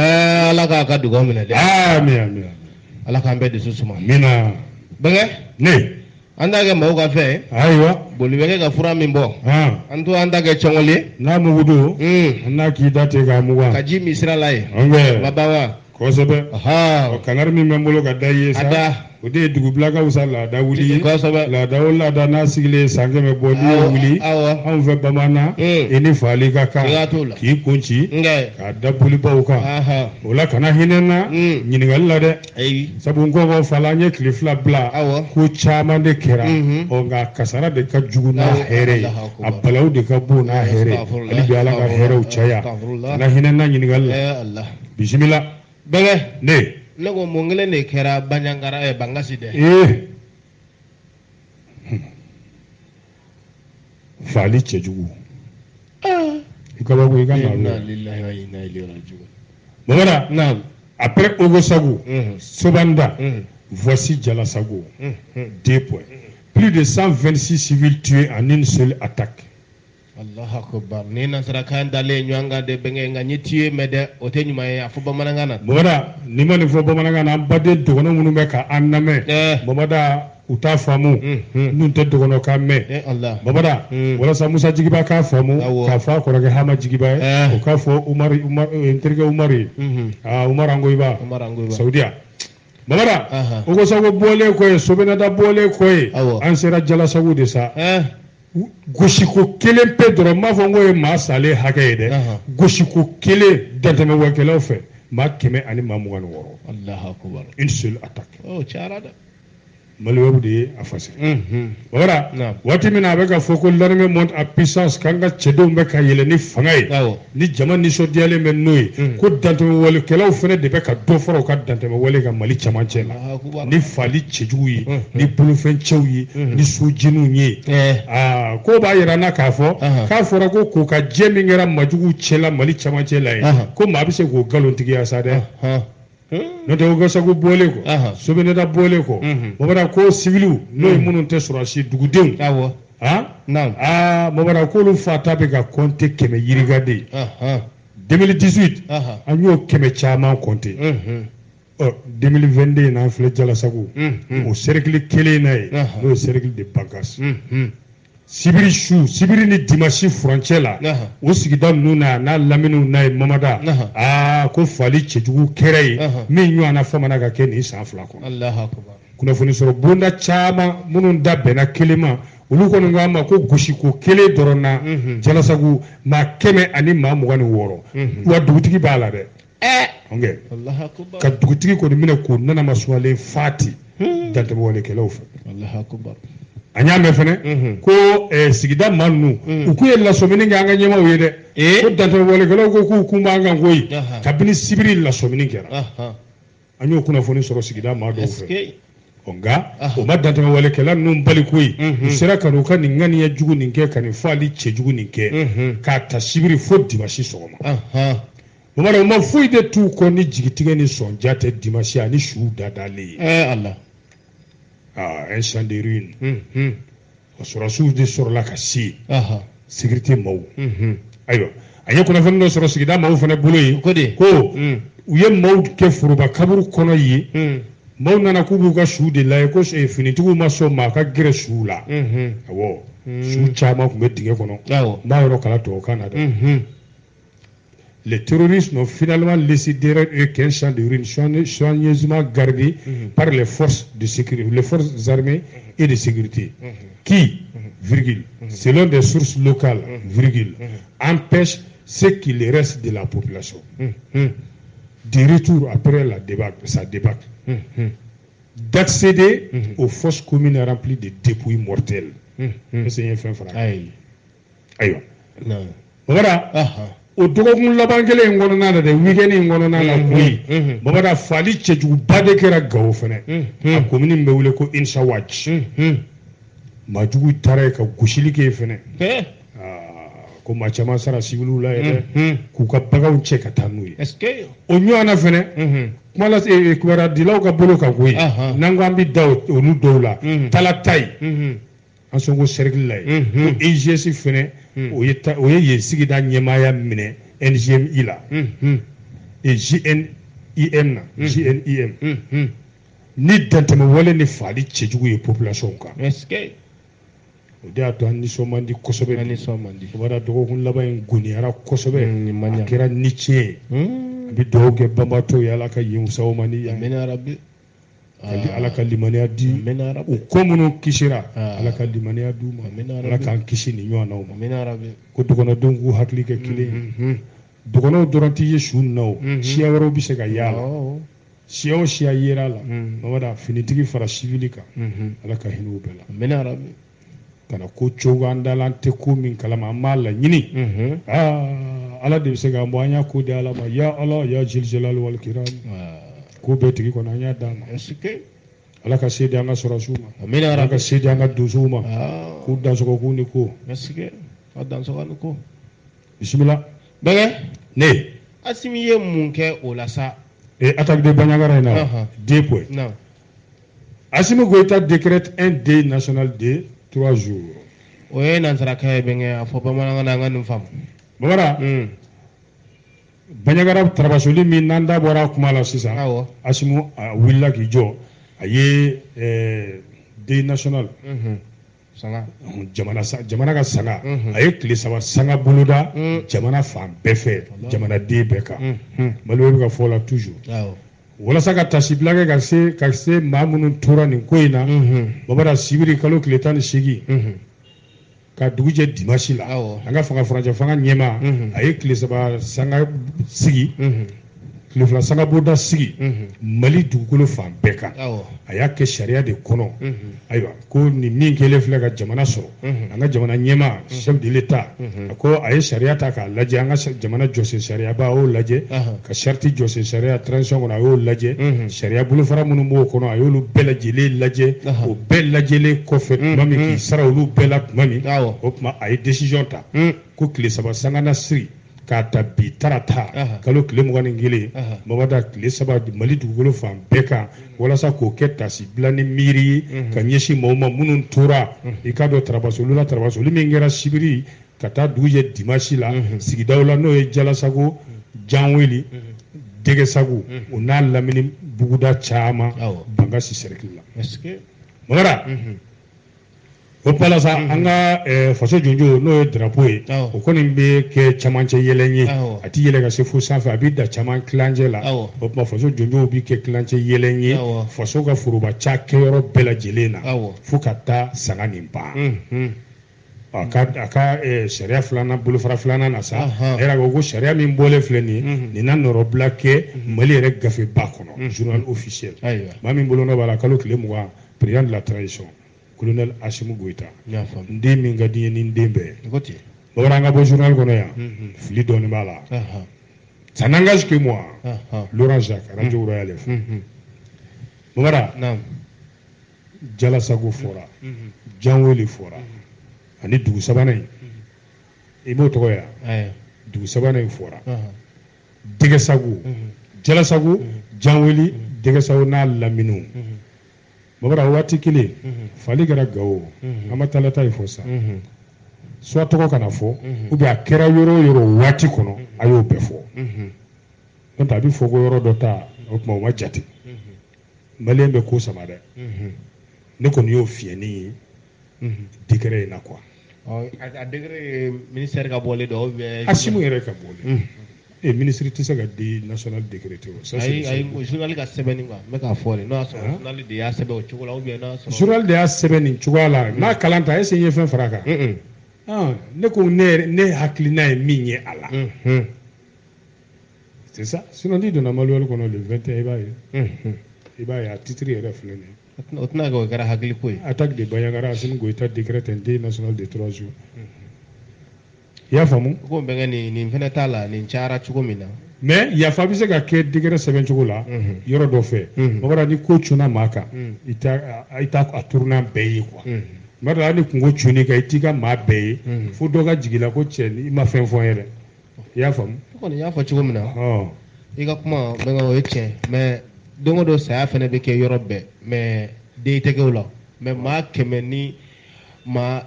ala ka dugaw minɛ dɛ amin ala k'an bɛɛ dusu suma mina bɛnkɛ ne an t'a kɛ maaw ka fɛn ayiwa boli bɛ kɛ ka fura min bɔ an to an ta kɛ cɔngɔli ye n'a mugu don an n'a k'i da ten k'a mugan ka ji min sira la ye ma ba wa kosɛbɛ kangari min bɛ n bolo ka da i ye sa o de ye dugubilakaw sa laada wuli ye laada o laada n'a sigilen san kɛmɛ bɔ n'i ye wuli anw fɛ bamanan i ni faali ka kan k'i kun ci k'a da bolibaw kan o la kana hinɛ n na ɲininkali la dɛ sabu n kɔngɔ fa la an ye tile fila bila ko caman de kɛra nka kasara de ka jugu n'a hɛrɛ ye a balaw de ka bon n'a hɛrɛ ye hali bi ala ka hɛrɛw caya kana hinɛ n na ɲininkali la bisimila bɛnkɛ ne ko mun kelen de kɛra Banyankara Bangasi dɛ faali cɛjugu i ka bɔ i ka Mamada après Ogosagu Sobanda voici Jalasago 2 points plus de 126 civils tués en une seule attaque. Allah akbar ni nasara kan dale nyanga de benge ngani tie mede o te nyuma ya fo bamananga na Mamada ni mani fo bamananga na bade dogono munu be ka anname Mamada uta famu nun te dogono ka me Allah Mamada wala sa Musa Jigiba ka famu ka fa ko rage Hama Jigiba o ka fo Umar interge Umari Umar Angoiba Saudiya Mamada Ogosago bole ko e Sobenada bole ko e an sera Jalasago de sa gosiko kelen pe dɔrɔn m'a fɔ n ko ye maa salen hakɛ ye dɛ gosiko kelen dantɛmɛwakɛlaw fɛ maa 126 Allahu akbar une seule attaque cayara dɛ Maliwɛrɛw de ye a fasi wala waati min na a bɛ ka fɔ ko l'armée monte en puissance k'an ka cɛdenw bɛ ka yɛlɛ ni fanga ye ni jama nisɔndiyalen bɛ n'o ye ko dantɛmɛwalekɛlaw fana de bɛ ka dɔ fara u ka dantɛmɛwale ka Mali cɛmancɛ la ni faali cɛjugu ye ni bolofɛn cɛw ye ni sojiniw ye ko b'a yira n na k'a fɔ k'a fɔra ko k'u ka jɛ min kɛra majuguw cɛla Mali cɛmancɛ la ye ko maa bɛ se k'o nkalontigiya sa dɛ n'o tɛ Ogosagu bɔlen kɔ Sobeneda bɔlen kɔ Mamada ko civiliw n'o ye minnu tɛ sɔrɔsi dugudenw Mamada k'olu fata bɛ ka compter 100 yirikaden 2018 an y'o 100 caman compter 2022 n'an filɛ Jalasago o cercle kelen na ye n'o ye cercle de Bagas Sibiri ni Dimanche frontière la o sigida ninnu na n'a laminiw na ye Mamada ko faali cɛjugu kɛra ye min ɲɔgɔnna famana ka kɛ nin san 2 kɔnɔ Allahu akbar kunnafoni sɔrɔ bonda caman minnu da bɛnna kelen ma olu kɔni k'a ma ko gosiko kelen dɔrɔn na Jalasago maa 126 wa dugutigi b'a la dɛ ka dugutigi kɔni minɛ k'o nanama sumalen fati dantɛmɛwalekɛlaw fɛ Allahu akbar an y'a mɛn fɛnɛ ko sigida maa ninnu u k'u ye lasɔmini kɛ an ka ɲɛmaaw ye dɛ ko dantɛmɛwalekɛlaw ko k'u kun b'an kan koyi kabini sibiri lasɔmini kɛra an y'o kunnafoni sɔrɔ sigida maa dɔw fɛ nka o ma dantɛmɛwalekɛla ninnu bali koyi u sera ka n'u ka nin ŋaniya jugu nin kɛ ka nin faali cɛjugu nin kɛ k'a ta sibiri fo Dimanche sɔgɔma Mamada o ma foyi de t'u kɔ ni jigitigɛ ni sɔnja tɛ Dimanche ani suw dadalen ye Allah un champ de ruines o sɔrɔsiw de sɔrɔla ka se sécurité maaw ayiwa a ye kunnafoni dɔ sɔrɔ sigida maaw fana bolo ye ko u ye maaw kɛ foroba kaburu kɔnɔ ye maaw nana k'u b'u ka suw de lajɛ ko finitigiw ma sɔn maa ka gɛrɛ suw la awɔ suw caman tun bɛ dingɛ kɔnɔ n b'a yɔrɔ kala tubabukan na dɛ les terroristes n'ont finalement laissé derrière eux qu'un champ de ruines soigneusement gardé par les forces de sécurité, les forces armées et de sécurité, qui, virgule, selon des sources locales, virgule, empêchent ce qu'il reste de la population de retour après sa débâcle, d'accéder aux fosses communes remplies de dépouilles mortelles. C'est un fin frère. Aïe. Voilà. O dɔgɔkun laban kelen in kɔnɔna la dɛ weekend in kɔnɔna la koyi Mamada faali cɛjuguba de kɛra Gawo fɛnɛ a commune bɛ wele ko Insawaj maajugu taara ka gosili kɛ fɛnɛ ko maa caman sara civiliw la ye dɛ k'u ka baganw cɛ ka taa n'u ye o ɲɔgɔnna fɛnɛ kuma la kibaruyadilaw ka bolo kan koyi n'an ko an bɛ da olu dɔw la Talatayi an sɔn ko cercle la ye ko EGS fɛnɛ o ye yen sigida ɲɛmaaya minɛ NGMI la et JNIM na JNIM ni dantɛmɛ wale ni faali cɛjugu ye population kan o de y'a to an nisɔn di kosɛbɛ o b'a dɔgɔkun laban in goniyara kosɛbɛ a kɛra ni tiɲɛ ye a bɛ dugawu kɛ banbaatɔw ye Ala ka yen wusaw ma ni Ala ka limaniya di u ko minnu kisira Ala ka limaniya d'u ma Ala k'an kisi ni ɲɔgɔnnaw ma ko dɔgɔnɔdenw k'u hakili kɛ kelen ye dɔgɔnɔw dɔrɔn tɛ ye su nin na o siya wɛrɛw bɛ se ka yala siya o siya yera la mamada finitigi fara sivili kan Ala ka hinɛ u bɛɛ la kana ko cogo an dala an tɛ ko min kalama an b'a laɲini Ala de bɛ se k'an bɔ an y'a ko di Ala ma ya Ala ya jil jalal wal kiram ko bɛɛ tigi kɔnɔ an y'a d'a ma Ala ka se di an ka sɔrɔsiw ma Ala ka se di an ka donsow ma k'u dansɔgɔkun ni ko bisimila bɛgɛ ne Asimi ye mun kɛ o la sa attaque de Bandiagara in na 2 points Assimi Goïta décrète un deuil national de 3 jours o ye nansaraka ye bɛngɛ a fɔ bamanankan na an ka nin faamu Bamara Bandiagara Tarabasoli min n'an da bɔra kuma la sisan Assimi a wulila k'i jɔ a ye deuil national sanga jamana ka sanga a ye tile 3 sanga boloda jamana fan bɛɛ fɛ jamanaden bɛɛ kan Mali bɛ ka fɔ la toujours walasa ka tasibila kɛ ka se maa minnu tora nin ko in na Bamara sibiri kalo tile 18 ka dugu jɛ dimanche la an ka fanga furancɛ fanga ɲɛma a ye tile 3 sanga sigi tile 2 sanga boloda sigi Mali dugukolo fan bɛɛ kan a y'a kɛ sariya de kɔnɔ ayiwa ko nin min kɛlen filɛ ka jamana sɔrɔ an ka jamana ɲɛma chef de l'État a ko a ye sariya ta k'a lajɛ an ka jamana jɔsen sariyaba a y'o lajɛ ka charte jɔsen sariya transition kɔnɔ a y'o lajɛ sariya bolofara minnu b'o kɔnɔ a y'olu bɛɛ lajɛlen lajɛ o bɛɛ lajɛlen kɔfɛ tuma min k'i sara olu bɛɛ la tuma min o tuma a ye décision ta ko tile 3 sanga na siri k'a ta bi tarata kalo tile 21 Mamada tile 3 Mali dugukolo fan bɛɛ kan walasa k'o kɛ tasibila ni miiri ye ka ɲɛsin mɔgɔw ma minnu tora i k'a dɔn Tarabasoli min kɛra sibiri ka taa dugu jɛ dimanche la sigidaw la n'o ye Jalasago Janweli Dɛgɛsago o n'a lamini buguda caman Bangasi cercle la Mamada o palasa an ka faso jonjo n'o ye drapeau ye o kɔni bɛ kɛ camancɛ yɛlɛn ye a ti yɛlɛ ka se fo sanfɛ a bɛ da caman kilancɛ la o tuma faso jonjo bɛ kɛ kilancɛ yɛlɛn ye faso ka foroba ca kɛyɔrɔ bɛɛ lajɛlen na fo ka taa sanga nin ban a ka sariya filanan bolofara filanan na sa a yɛrɛ ko sariya min bɔlen filɛ nin ye nin na nɔrɔbila kɛ Mali yɛrɛ gafeba kɔnɔ journal officiel maa min bolo nɔ b'a la kalo tile 20 président de la transition colonel Assimi Goïta n den min ka di n ye ni n den bɛɛ Bamara an ka bɔ journal kɔnɔ yan fili dɔɔni b'a la ça n'engage que moi Laurent Jacques radio Royal FM Bamara Jalasago fɔra Janweli fɔra ani dugu sabanan in i b'o tɔgɔ ye dugu sabanan in fɔra Dɛgɛsago Jalasago Janweli Dɛgɛsago n'a laminiw Bamara waati kelen fali kɛra Gawo an ma talata ye fɔ sa soit tɔgɔ kana fɔ ou bien a kɛra yɔrɔ o yɔrɔ waati kɔnɔ a y'o bɛɛ fɔ n'o tɛ a bɛ fɔ ko yɔrɔ dɔ ta o tuma o ma jate Maliyɛn bɛ ko sama dɛ ne kɔni y'o fiyɛni ye décret in na quoi a décret ye ministère ka bɔlen dɔ ou bien Assimi yɛrɛ ka bɔlen ministre tɛ se ka di national décrété o ayi journal ka sɛbɛnni quoi n bɛ k'a fɔ de n'o y'a sɔrɔ journal de y'a sɛbɛn o cogo la ou bien n'a sɔrɔ journal de y'a sɛbɛn nin cogoya la n'a kalan ta est-ce que n ye fɛn fara a kan ne ko ne hakilina ye min ye a la c'est ça sinon n'i donna Maliwari kɔnɔ le 21 i b'a ye a titre yɛrɛ filɛ nin ye o tɛna kɛ o kɛra hakili ko ye attaque de Bandiagara Assimi Goïta décrète un deuil national de 3 jours i y'a faamu ko bɛnkɛ nin fɛnɛ t'a la nin cayara cogo min na mais yafa bɛ se ka kɛ décret sɛbɛn cogo la yɔrɔ dɔ fɛ Bamara ni ko cunna maa kan i t'a a turunan bɛɛ ye quoi n'a dɔn hali ni kungo cunni kan i t'i ka maa bɛɛ ye fo dɔ ka jigin la ko cɛ i ma fɛn fɔ n ye dɛ i y'a faamu kɔni y'a fɔ cogo min na i ka kuma bɛnkɛ o ye tiɲɛ mais don o don saya fɛnɛ bɛ kɛ yɔrɔ bɛɛ mais den tɛ kɛ o la mais maa 100 ni maa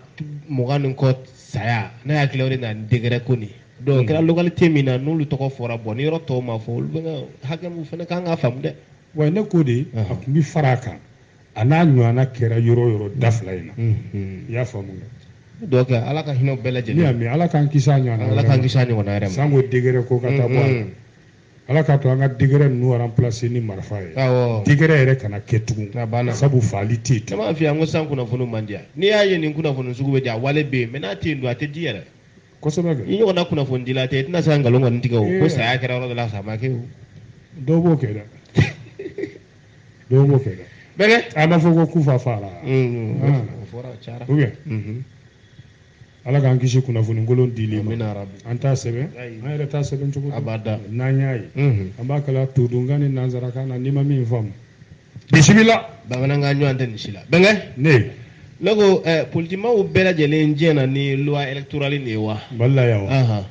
20 ni kɔ saya ne hakili o de na décret ko nin donc kɛra localité min na n'olu tɔgɔ fɔra bɔ ni yɔrɔ tɔw ma fɔ olu bɛ ka hakɛ mun fana kan ka faamu dɛ wa ne ko de a kun bi fara a kan a n'a ɲɔgɔnna kɛra yɔrɔ yɔrɔ da fila in na i y'a faamu donc ala ka hinɛ bɛɛ lajɛlen ni y'a mɛn ala k'an kisi a ɲɔgɔnna ala k'an kisi a ɲɔgɔnna yɛrɛ ma sanko degré ko ka taa bɔ a la ala k'a to an ka degré ninnu remplacer ni marifa ye degré yɛrɛ kana kɛ tugun sabu faali tɛ yen caman fɛ yan ko san kunnafoni man di yan n'i y'a ye nin kunnafoni sugu bɛ di a wale bɛ yen mɛ n'a tɛ yen don a tɛ di yɛrɛ kosɛbɛ kɛ i ɲɔgɔnna kunnafoni dila tɛ i tɛna se ka nkalon kɔni tigɛ o ko saya kɛra yɔrɔ dɔ la sa ma kɛ o dɔw b'o kɛ dɛ dɔw b'o kɛ dɛ bɛnkɛ a ma fɔ ko kufa fa la o fɔra o cayara ou bien ala k'an kisi kunnafoni kolon dili ma an t'a sɛbɛn an yɛrɛ t'a sɛbɛn cogo abada n'an y'a ye an b'a kala todunkan ni nanzarakan na n'i ma min faamu bisimila bamanankan ɲɔgɔn tɛ nin si la bɛnkɛ ne ko politikimaaw bɛɛ lajɛlen diɲɛ na ni loi électorale nin ye wa walayi wa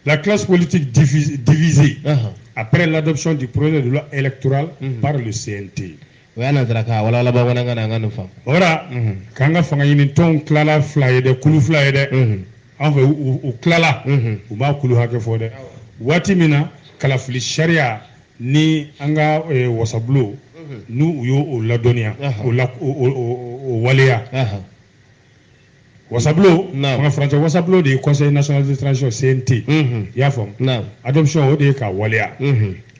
la classe politique divisée après l'adoption du projet de loi électorale par le CNT o y'a nanzarakan walawala bamanankan na an ka nin faamu ora k'an ka fanga ɲini tɔnw tilala fila ye dɛ kulu fila ye dɛ an fɛ u tilala u b'a kulu hakɛ fɔ dɛ waati min na kalafili sariya ni an ka wasabulo n'u y'o ladɔnniya o waleya wasabulo fanga furancɛ wasabulo de ye conseil national de transition CNT i y'a faamu adoption o de ye ka waleya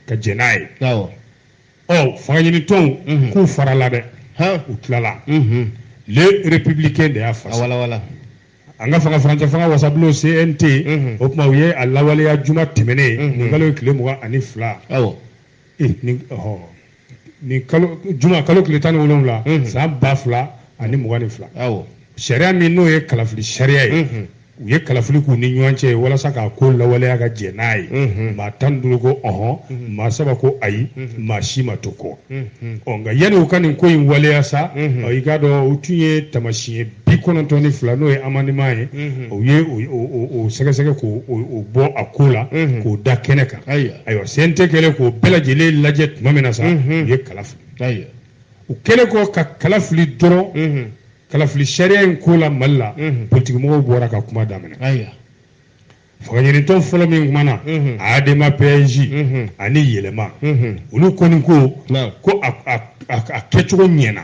ka jɛn n'a ye fanga ɲini tɔnw k'u farala dɛ u tilala les républicains de y'a fasa an ka fanga furancɛ fanga wasabulo CNT o tuma u ye a lawaleya juma tɛmɛnen nin kalo ye tile 27 nin kalo juma kalo tile 17 san 2022 sariya min n'o ye kalafili sariya ye u ye kalafili k'u ni ɲɔgɔn cɛ walasa k'a ko lawaleya ka jɛn n'a ye maa 15 ko maa 7 ko ayi maa si ma to kɔ nka yanni u ka nin ko in waleya sa i k'a dɔn u tun ye tamasiyɛn 92 n'o ye amendement ye u ye o sɛgɛsɛgɛ k'o bɔ a ko la k'o da kɛnɛ kan ayiwa CNT kɛlen k'o bɛɛ lajɛlen lajɛ tuma min na sa u ye kala fili u kɛlen kɔ ka kala fili dɔrɔn kalafili sariya in ko la Mali la politikimɔgɔw bɔra ka kuma daminɛ fanga ɲinitɔn fɔlɔ min kumana ADEMA PAJ ani yɛlɛma olu kɔni ko a kɛcogo ɲɛna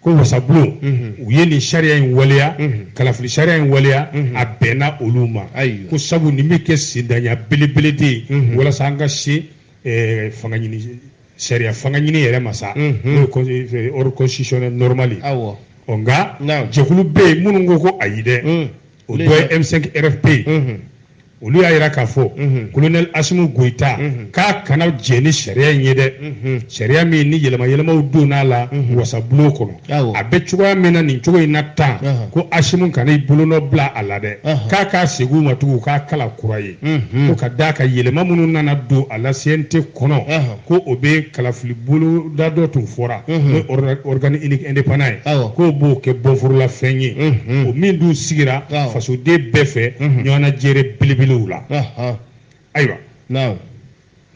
ko wasabulo u ye nin sariya in waleya kalafili sariya in waleya a bɛnna olu ma ko sabu nin bɛ kɛ sendanya belebele de ye walasa an ka se fanga ɲini sariya fanga ɲini yɛrɛ ma sa n'o ye ordre constitutionnel normal ye nka jɛkulu bɛ yen minnu ko ko ayi dɛ o dɔ ye M5 RFP olu y'a jira k'a fɔ colonel Asimu Goyita k'a kana jɛ ni sariya in ye dɛ sariya min ni yɛlɛmayɛlɛmaw donn'a la wasabulo kɔnɔ a bɛ cogoya min na nin cogo in na tan ko Asimu kana i bolonɔ bila a la dɛ k'a k'a segin u ma tugun k'a kala kura ye ko ka d'a kan yɛlɛma minnu nana don a la CNT kɔnɔ ko o bɛ kalafili boloda dɔ tun fɔra n'o organe unique indépendant ye k'o b'o kɛ bɔnforola fɛn ye o min dun sigira fasoden bɛɛ fɛ ɲɔgɔnna jɛrɛ belebele ayiwa nin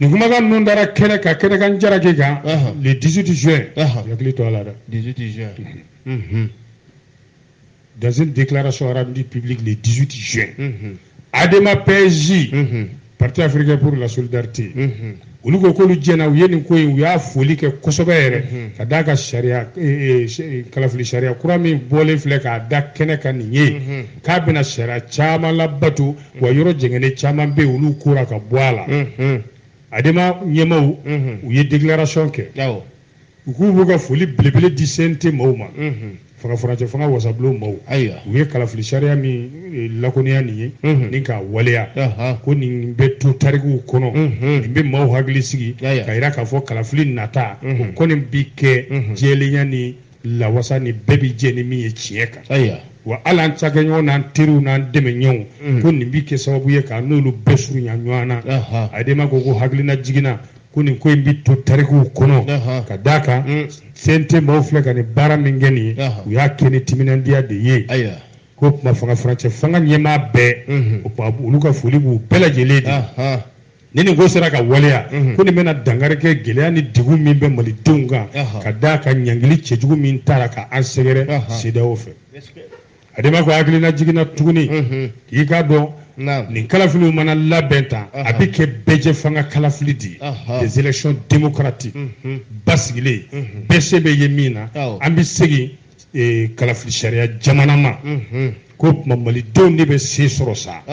kumakan ninnu dara kɛnɛ ka kɛnɛkan jaraki kan le 18 juin hakili to a la dɛ 18 juin dans une déclaration rendue publique le 18 juin ADEMA PAJ Parti africain pour la solidarité olu ko k'olu jɛna u ye nin ko in u y'a foli kɛ kosɛbɛ yɛrɛ ka d'a ka sariya kalafili sariya kura min bɔlen filɛ k'a da kɛnɛ kan nin ye k'a bɛna sariya caman labato wa yɔrɔ jɛngɛnen caman bɛ yen olu kora ka bɔ a la ADEMA ɲɛmaw u ye déclaration kɛ u k'u b'u ka foli belebele di CNT maaw ma fanga furancɛ fanga wasabulo maaw u ye kalafili sariya min lakoniya nin ye ni k'a waleya ko nin bɛ to tarikuw kɔnɔ nin bɛ maaw hakili sigi ka jira k'a fɔ kalafili nata o kɔni bi kɛ jɛlenya ni lawasa ni bɛɛ bi jɛ ni min ye tiɲɛ kan wa hali an cakɛɲɔgɔn n'an teriw n'an dɛmɛɲɔgɔnw ko nin bi kɛ sababu ye ka n'olu bɛɛ surunya ɲɔgɔn na ADEMA ko hakilina jiginna ko nin ko in bi to tarikuw kɔnɔ ka d'a kan CNT maaw filɛ ka nin baara min kɛ nin ye u y'a kɛ ni timinandiya de ye ko kuma fanga furancɛ fanga ɲɛmaa bɛɛ o kuma olu ka foli b'u bɛɛ lajɛlen de ni nin ko sera ka waleya ko nin bɛna dankari kɛ gɛlɛya ni degun min bɛ malidenw kan ka d'a kan ɲangili cɛjugu min taara ka an sɛgɛrɛ CEDEAO fɛ adema ko hakilina jigina tuguni k'i ka dɔn nin kalafiliw mana labɛn tan a bɛ kɛ bɛɛ fanga kalafili di des élections démocratiques basigilen bɛɛ se bɛ ye min na an bɛ segin kalafili sariya jamana ma ko tuma malidenw de bɛ se sɔrɔ sa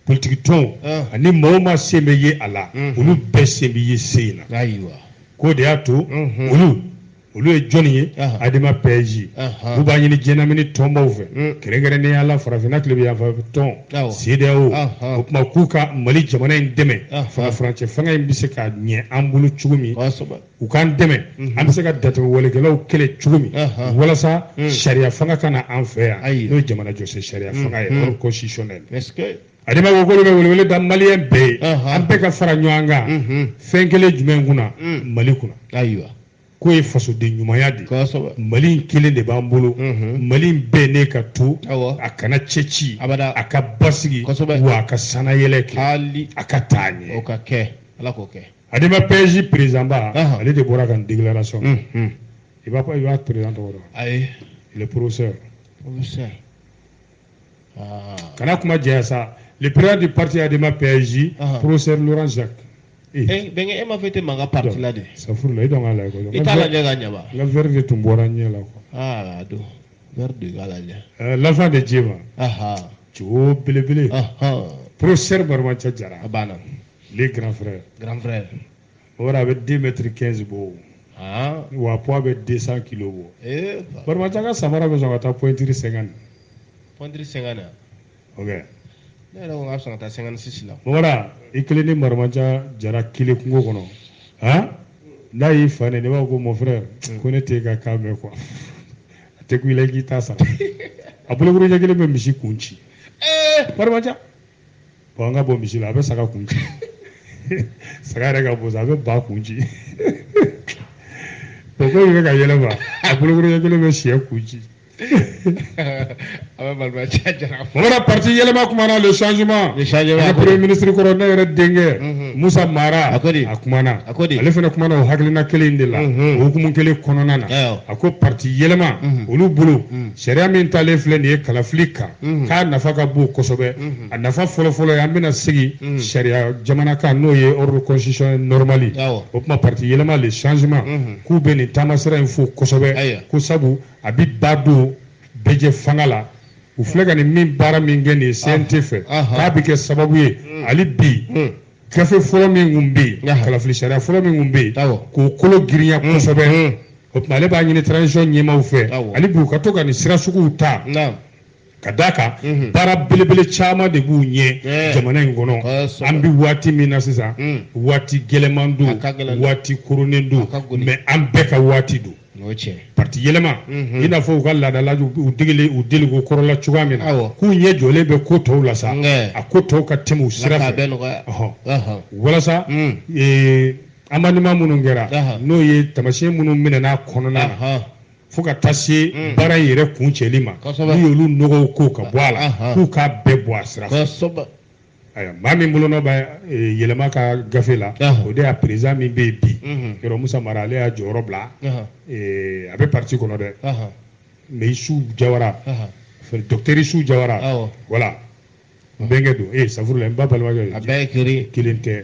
politique tɔnw ani maa o maa se bɛ ye a la olu bɛɛ se bɛ ye se in na k'o de y'a to olu ye jɔnni ye adama PAJ u b'a ɲini diɲɛlamini tɔnbaw fɛ kɛrɛnkɛrɛnnenya la farafinna tile bɛ yanfɛ tɔn CEDEAO o tuma k'u ka Mali jamana in dɛmɛ farancɛ fanga in bɛ se ka ɲɛ an bolo cogo min u k'an dɛmɛ an bɛ se ka datɛmɛ walekɛlaw kɛlɛ cogo min walasa sariya fanga ka na an fɛ yan n'o ye jamana jɔsen sariya fanga ye ordre constitutionnel adama ko k'olu bɛ welewele da maliyɛn bɛɛ ye an bɛɛ ka fara ɲɔgɔn kan fɛn kelen jumɛn kunna Mali kunna k'o ye fasoden ɲumanya de Mali in kelen de b'an bolo Mali in bɛɛ ne ka to a kana cɛci a ka basigi wa a ka sanayɛlɛ kɛ a ka taa ɲɛ adama PAJ président ba ale de bɔra ka nin déclaration i b'a président tɔgɔ dɔn le professeur kana kuma jɛya sa le président du parti adama PAJ professeur Laurent Jacques ben e ma fete manga parti la de safurla i dɔn ala ko i ta la ɲɛga ɲɛba la verde tun bɔra ɲɛ la quoi do verde ala ɲɛ l'enfant de Djema jo belebele professeur Barmacha Jara abana les grands frères ora avec 2,15 m bo wa poids avec 200 kg bo Barmacha ka samara be zonga ta pointiri 50 ok ne yɛrɛ ko n ka sɔn ka taa 56 la ora i kelen ni Barmacha Jara kile kungo kɔnɔ n'a y'i fa ne b'a ko mon frère ko ne t'e ka kan mɛn quoi a tɛ ku i la k'i ta sara a bolokuru ɲɛ kelen bɛ misi kun ci Barmacha bon an ka bɔ misi la a bɛ saga kun ci saga yɛrɛ ka bon sa a bɛ ba kun ci o ko bɛ ka yɛlɛma a bolokuru ɲɛ kelen bɛ sɛ kun ci Mamara parti yɛlɛma kumana le changement le premier ministre kɔrɔ ne yɛrɛ denkɛ Musa Mara a kumana ale fana kumana o hakilina kelen de la o hukumu kelen kɔnɔna na a ko parti yɛlɛma olu bolo sariya min talen filɛ nin ye kalafili kan k'a nafa ka bon kosɛbɛ a nafa fɔlɔfɔlɔ ye an bɛna sigi sariya jamana kan n'o ye ordre constitutionnel normal o kuma parti yɛlɛma le changement k'u bɛ nin taamasira in fo kosɛbɛ ko sabu a bi ba don bɛɛ fanga la u filɛ ka nin min baara min kɛ nin ye CNT fɛ k'a bɛ kɛ sababu ye hali bi gafe fɔlɔ min kun bɛ yen kalafili sariya fɔlɔ min kun bɛ yen k'o kolo girinya kosɛbɛ o tuma ale b'a ɲini transition ɲɛmaaw fɛ hali bi u ka to ka nin sira suguw ta ka d'a kan baara belebele caman de b'u ɲɛ jamana in kɔnɔ an bɛ waati min na sisan waati gɛlɛman don waati koronnen don mais an bɛɛ ka waati don parti yɛlɛma i n'a fɔ u ka laadala u deli ko kɔrɔla cogoya min na k'u ɲɛ jɔlen bɛ ko tɔw la sa a ko tɔw ka tɛmɛ u sira fɛ walasa amendement minnu kɛra n'o ye taamasiyɛn minnu minɛna kɔnɔna na fo ka taa se baara in yɛrɛ kun cɛli ma n'u y'olu nɔgɔw ko ka bɔ a la k'u k'a bɛɛ bɔ a sira fɛ maa min bolonɔ bɛ yɛlɛma ka gafe la o de y'a président min bɛ yen bi yɔrɔ Musa Mara ale y'a jɔyɔrɔ bila a bɛ parti kɔnɔ dɛ mais Isu Jawara docteur Isu Jawara voilà n bɛnkɛ don safurula n ba balimakɛ a bɛɛ ye kelen tɛ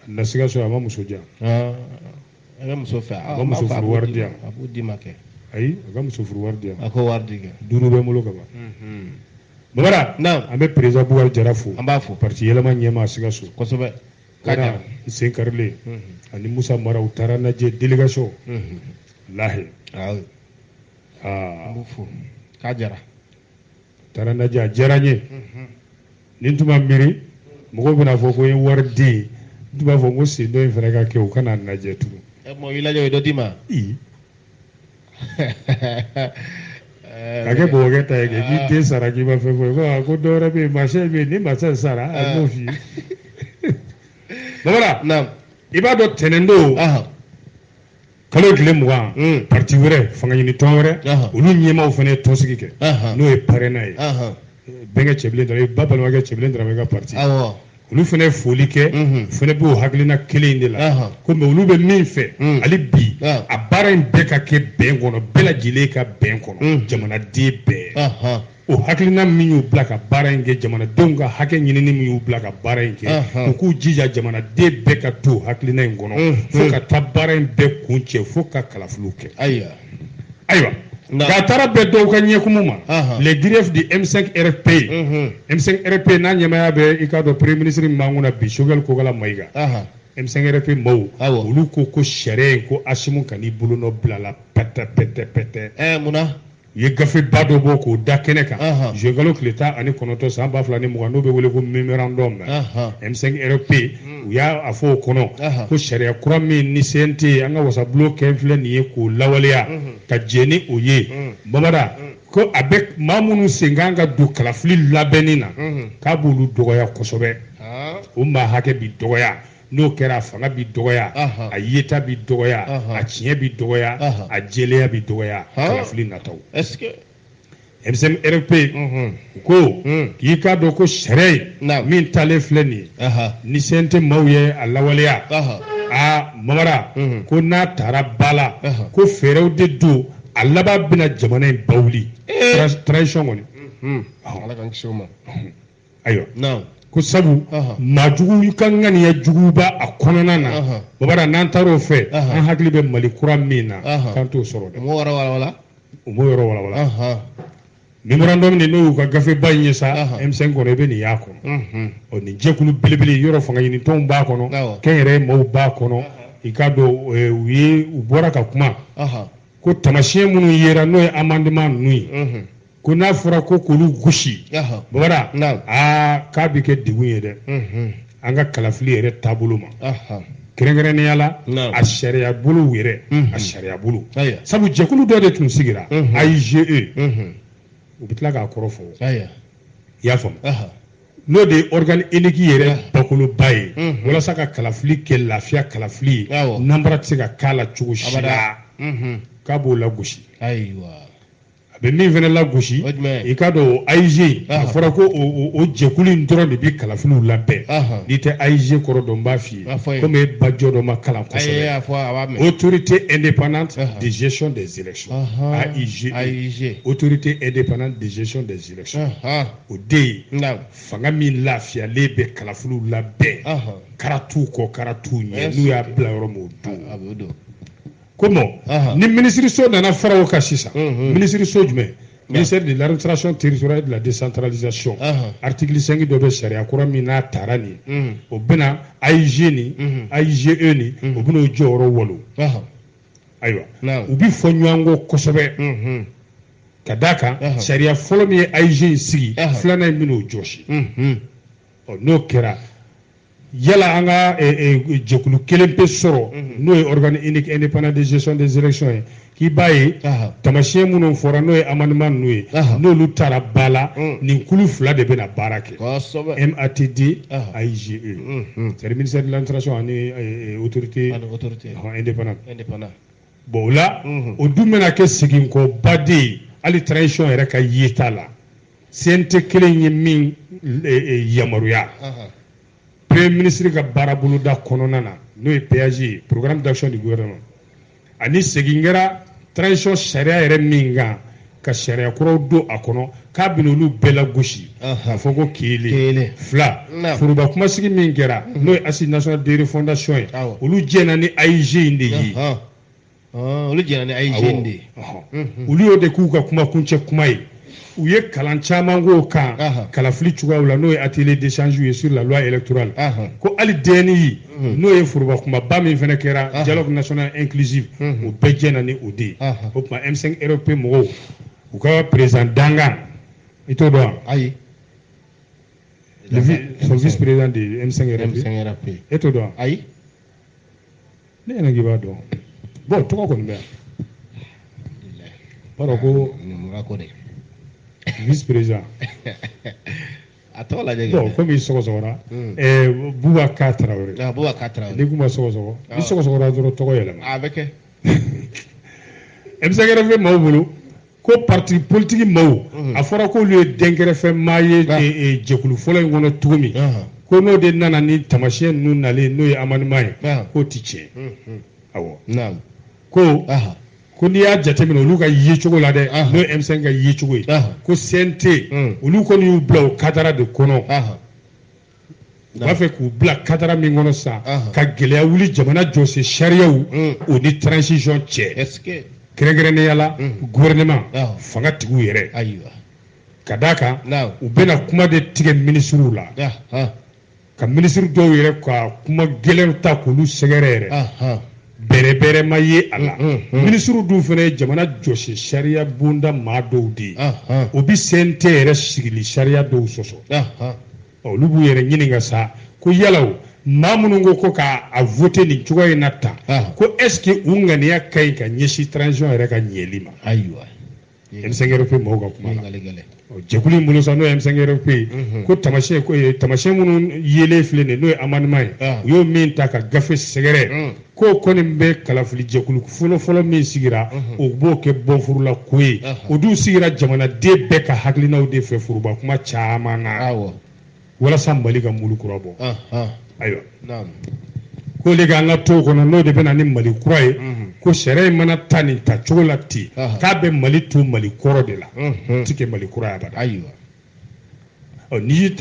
na Sikaso a ma muso di yan a bɛ muso fɛ a ka muso furu wari di yan a b'o d'i ma kɛ ayi a ka muso furu wari di yan a ko wari di kɛ 5 bɛ n bolo ka ban Mamara an bɛ président Boubacar Jara fo an b'a fo parti yɛlɛma ɲɛmaa Sikaso kosɛbɛ kana sen karilen ani Musa Mara u taara lajɛ délégation lahi an b'u fo k'a jara taara lajɛ a diyara n ye ni tun ma miiri mɔgɔw bɛna fɔ ko n ye wari di n tun b'a fɔ ko sen dɔ in fana ka kɛ u kana lajɛ tugun mɔgɔ y'i lajɛ o ye dɔ d'i ma a kɛ bɔbɔkɛ ta ye kɛ k'i den sara k'i ma fɛn fɔ ko dɔ wɛrɛ bɛ yen masɛn bɛ yen ni masɛn sara a b'o f'i ye Mamara i b'a dɔn tɛnɛndon kalo tile 20 parti wɛrɛ fanga ɲini tɔn wɛrɛ olu ɲɛmaaw fana ye tɔnsigi kɛ n'o ye parrainage ye bɛnkɛ cɛbilen dɔrɔn ba balimakɛ cɛbilen dɔrɔn ka parti olu fana ye foli kɛ fana b'o hakilina kelen in de la ko mais olu bɛ min fɛ hali bi bi a baara in bɛɛ ka kɛ bɛn kɔnɔ bɛɛ lajɛlen ka bɛn kɔnɔ jamanaden bɛɛ o hakilina min y'u bila ka baara in kɛ jamanadenw ka hakɛ ɲinini min y'u bila ka baara in kɛ u k'u jija jamanaden bɛɛ ka to hakilina in kɔnɔ fo ka taa baara in bɛɛ kun cɛ fo ka kalafiliw kɛ ayiwa nka a taara bɛɛ dɔw ka ɲɛkumu ma les griefs de M5 RFP M5 RFP n'a ɲɛmaya bɛ i k'a dɔn premier ministre min b'an kunna bi Choguel Kokala Mayiga M5 RFP maaw olu ko sariya in ko Asimu kan'i bolo nɔ bila la pɛtɛ munna u ye gafe ba dɔ bɔ k'o da kɛnɛ kan Jokalo tile 19 san 2020 n'o bɛ wele ko memorandum M5 RFP u y'a fɔ o kɔnɔ ko sariya kura min ni CNT an ka wasabulon kɛ filɛ nin ye k'o lawaleya ka jɛn ni o ye Bamada ko a bɛ maa minnu sen kan ka don kalafili labɛnni na k'a b'olu dɔgɔya kosɛbɛ o maa hakɛ bi dɔgɔya n'o kɛra a fanga bi dɔgɔya a yeta bi dɔgɔya a tiɲɛ bi dɔgɔya a jɛlenya bi dɔgɔya kalafili nataw M5 RFP ko k'i k'a dɔn ko sariya in min talen filɛ nin ye ni CNT maaw ye a lawaleya Mamara ko n'a taara ba la ko fɛɛrɛw de don a laban bɛna jamana in bawuli transition kɔni Ala k'an kisi o ma ayiwa ko sabu maajugu ka ŋaniya juguba a kɔnɔna na Babara n'an taar'o fɛ an hakili bɛ Mali kura min na k'an t'o sɔrɔ dɛ u m'o yɔrɔ walawala memorandum de n'o y'u ka gafeba in ye sa M5 kɔnɔ i bɛ nin y'a kɔnɔ nin jɛkulu belebele yɔrɔ fanga ɲinitɔnw b'a kɔnɔ kɛnyɛrɛye maaw b'a kɔnɔ i k'a dɔn u bɔra ka kuma ko tamasiyɛn minnu yera n'o ye amendement ninnu ye ko n'a fɔra ko k'olu gosi Babara k'a bɛ kɛ degun ye dɛ an ka kalafili yɛrɛ taabolo ma kɛrɛnkɛrɛnnenya la a sariya bolo yɛrɛ a sariya bolo sabu jɛkulu dɔ de tun sigira AIGE u bɛ tila k'a kɔrɔ fɔ i y'a faamu n'o de ye organe unique yɛrɛ bakoloba ye walasa ka kalafili kɛ lafiya kalafili ye nanbara tɛ se ka k'a la cogo si la k'a b'o lagosi a bɛ min fana lagosi i k'a dɔn AIG a fɔra ko o jɛkulu in dɔrɔn de bɛ kalafiliw labɛn n'i tɛ AIG kɔrɔ dɔn n b'a f'i ye komi e ba jɔ dɔ ma kalan kosɛbɛ autorité indépendante de gestion des élections AIGE autorité indépendante de gestion des élections o de ye fanga min lafiyalen bɛ kalafiliw labɛn karatuw kɔ karatuw ɲɛ n'u y'a bila yɔrɔ min o don comment ni ministre nana fara o kan sisan ministre jumɛn ministère de l'administration territoriale et de la décentralisation article 5 dɔ bɛ sariya kura min n'a taara nin o bɛna AIG ni AIGE ni o bɛna o jɔyɔrɔ walo ayiwa u bɛ fɔ ɲɔgɔn kɔ kosɛbɛ ka d'a kan sariya fɔlɔ min ye AIG in sigi filanan in bɛna o jɔsi n'o kɛra yala an ka jɛkulu kelen pe sɔrɔ n'o ye organe unique indépendant de gestion des élections ye k'i b'a ye tamasiyɛn minnu fɔra n'o ye amendement ninnu ye n'olu taara ba la nin kulu fila de bɛna baara kɛ MATD AIGE c'est le ministère de l'administration ani autorité indépendante bon o la o dun bɛna kɛ seginkɔba de ye hali transition yɛrɛ ka yeta la CNT kelen ye min yamaruya premier ministre ka baaraboloda kɔnɔna na n'o ye PAG ye programme d'action du gouvernement ani segin kɛra transition sariya yɛrɛ min kan ka sariya kuraw don a kɔnɔ k'a bɛna olu bɛɛ lagosi k'a fɔ ko kelen fila foroba kumasigi min kɛra n'o ye Assise nationale de refondation ye olu jɛna ni AIG in de ye olu jɛna ni AIG in de ye olu y'o de k'u ka kuma kuncɛ kuma ye u ye kalan caman k'o kan kalafili cogoyaw la n'o ye atelier d'échange ye sur la loi électorale ko hali DNI n'o ye foroba kumaba min fana kɛra dialogue national inclusif o bɛɛ jɛna ni o de ye o tuma M5 RFP mɔgɔw u ka président Dangan i t'o dɔn wa ayi son vice président de M5 RFP e t'o dɔn wa ayi ne yɛrɛ k'i b'a dɔn bon tɔgɔ kɔni bɛ yan b'a dɔn ko vice-président a tɔgɔ lajɛ bon comme i sɔgɔsɔgɔra Boubacar Traoré Boubacar Traoré n'i kuma sɔgɔsɔgɔ i sɔgɔsɔgɔra dɔrɔn tɔgɔ yɛlɛma a bɛ kɛ M5 RFP maaw bolo ko parti politique maaw a fɔra k'olu ye dɛnkɛrɛfɛ maa ye jɛkulu fɔlɔ in kɔnɔ cogo min ko n'o de nana ni tamasiyɛn ninnu nalen n'o ye amendement ye k'o ti tiɲɛ awɔ ko ko n'i y'a jateminɛ olu ka yecogo la dɛ n'o ye M5 ka yecogo ye ko CNT olu kɔni y'u bila o kadara de kɔnɔ u b'a fɛ k'u bila kadara min kɔnɔ sisan ka gɛlɛya wuli jamana jɔsen sariyaw o ni transition cɛ kɛrɛnkɛrɛnnenya la gouvernement fangatigiw yɛrɛ ka d'a kan u bɛna kuma de tigɛ ministres la ka ministre dɔw yɛrɛ ka kuma gɛlɛnw ta k'olu sɛgɛrɛ yɛrɛ bɛrɛbɛrɛ ma ye a la ministre dun fana ye jamana jɔsi sariya bonda maa dɔw de ye o bi CNT yɛrɛ sigili sariya dɔw sɔsɔ olu b'u yɛrɛ ɲininka sa ko yala o maa minnu ko ko k'a voté nin cogoya in na tan ko est ce que u ŋaniya ka ɲi ka ɲɛsin transition yɛrɛ ka ɲɛli ma M5RP mɔgɔw ka kuma la jɛkulu in bolo sa n'o ye M5RP ye ko tamasiyɛn minnu yelen filɛ nin ye n'o ye amendement ye u y'o min ta ka gafe sɛgɛrɛ k'o kɔni bɛ kalafili jɛkulu fɔlɔ min sigira o b'o kɛ bɔnfurula ko ye o dun sigira jamanaden bɛɛ ka hakilinaw de fɛ foroba kuma caman na walasa Mali ka mulu kura bɔ ayiwa ko le k'an ka to kɔnɔ n'o de bɛ na ni Mali kura ye ko sariya in mana taa nin ta cogo la ten k'a bɛ Mali to Mali kɔrɔ de la ti kɛ Mali kura ye abada n'i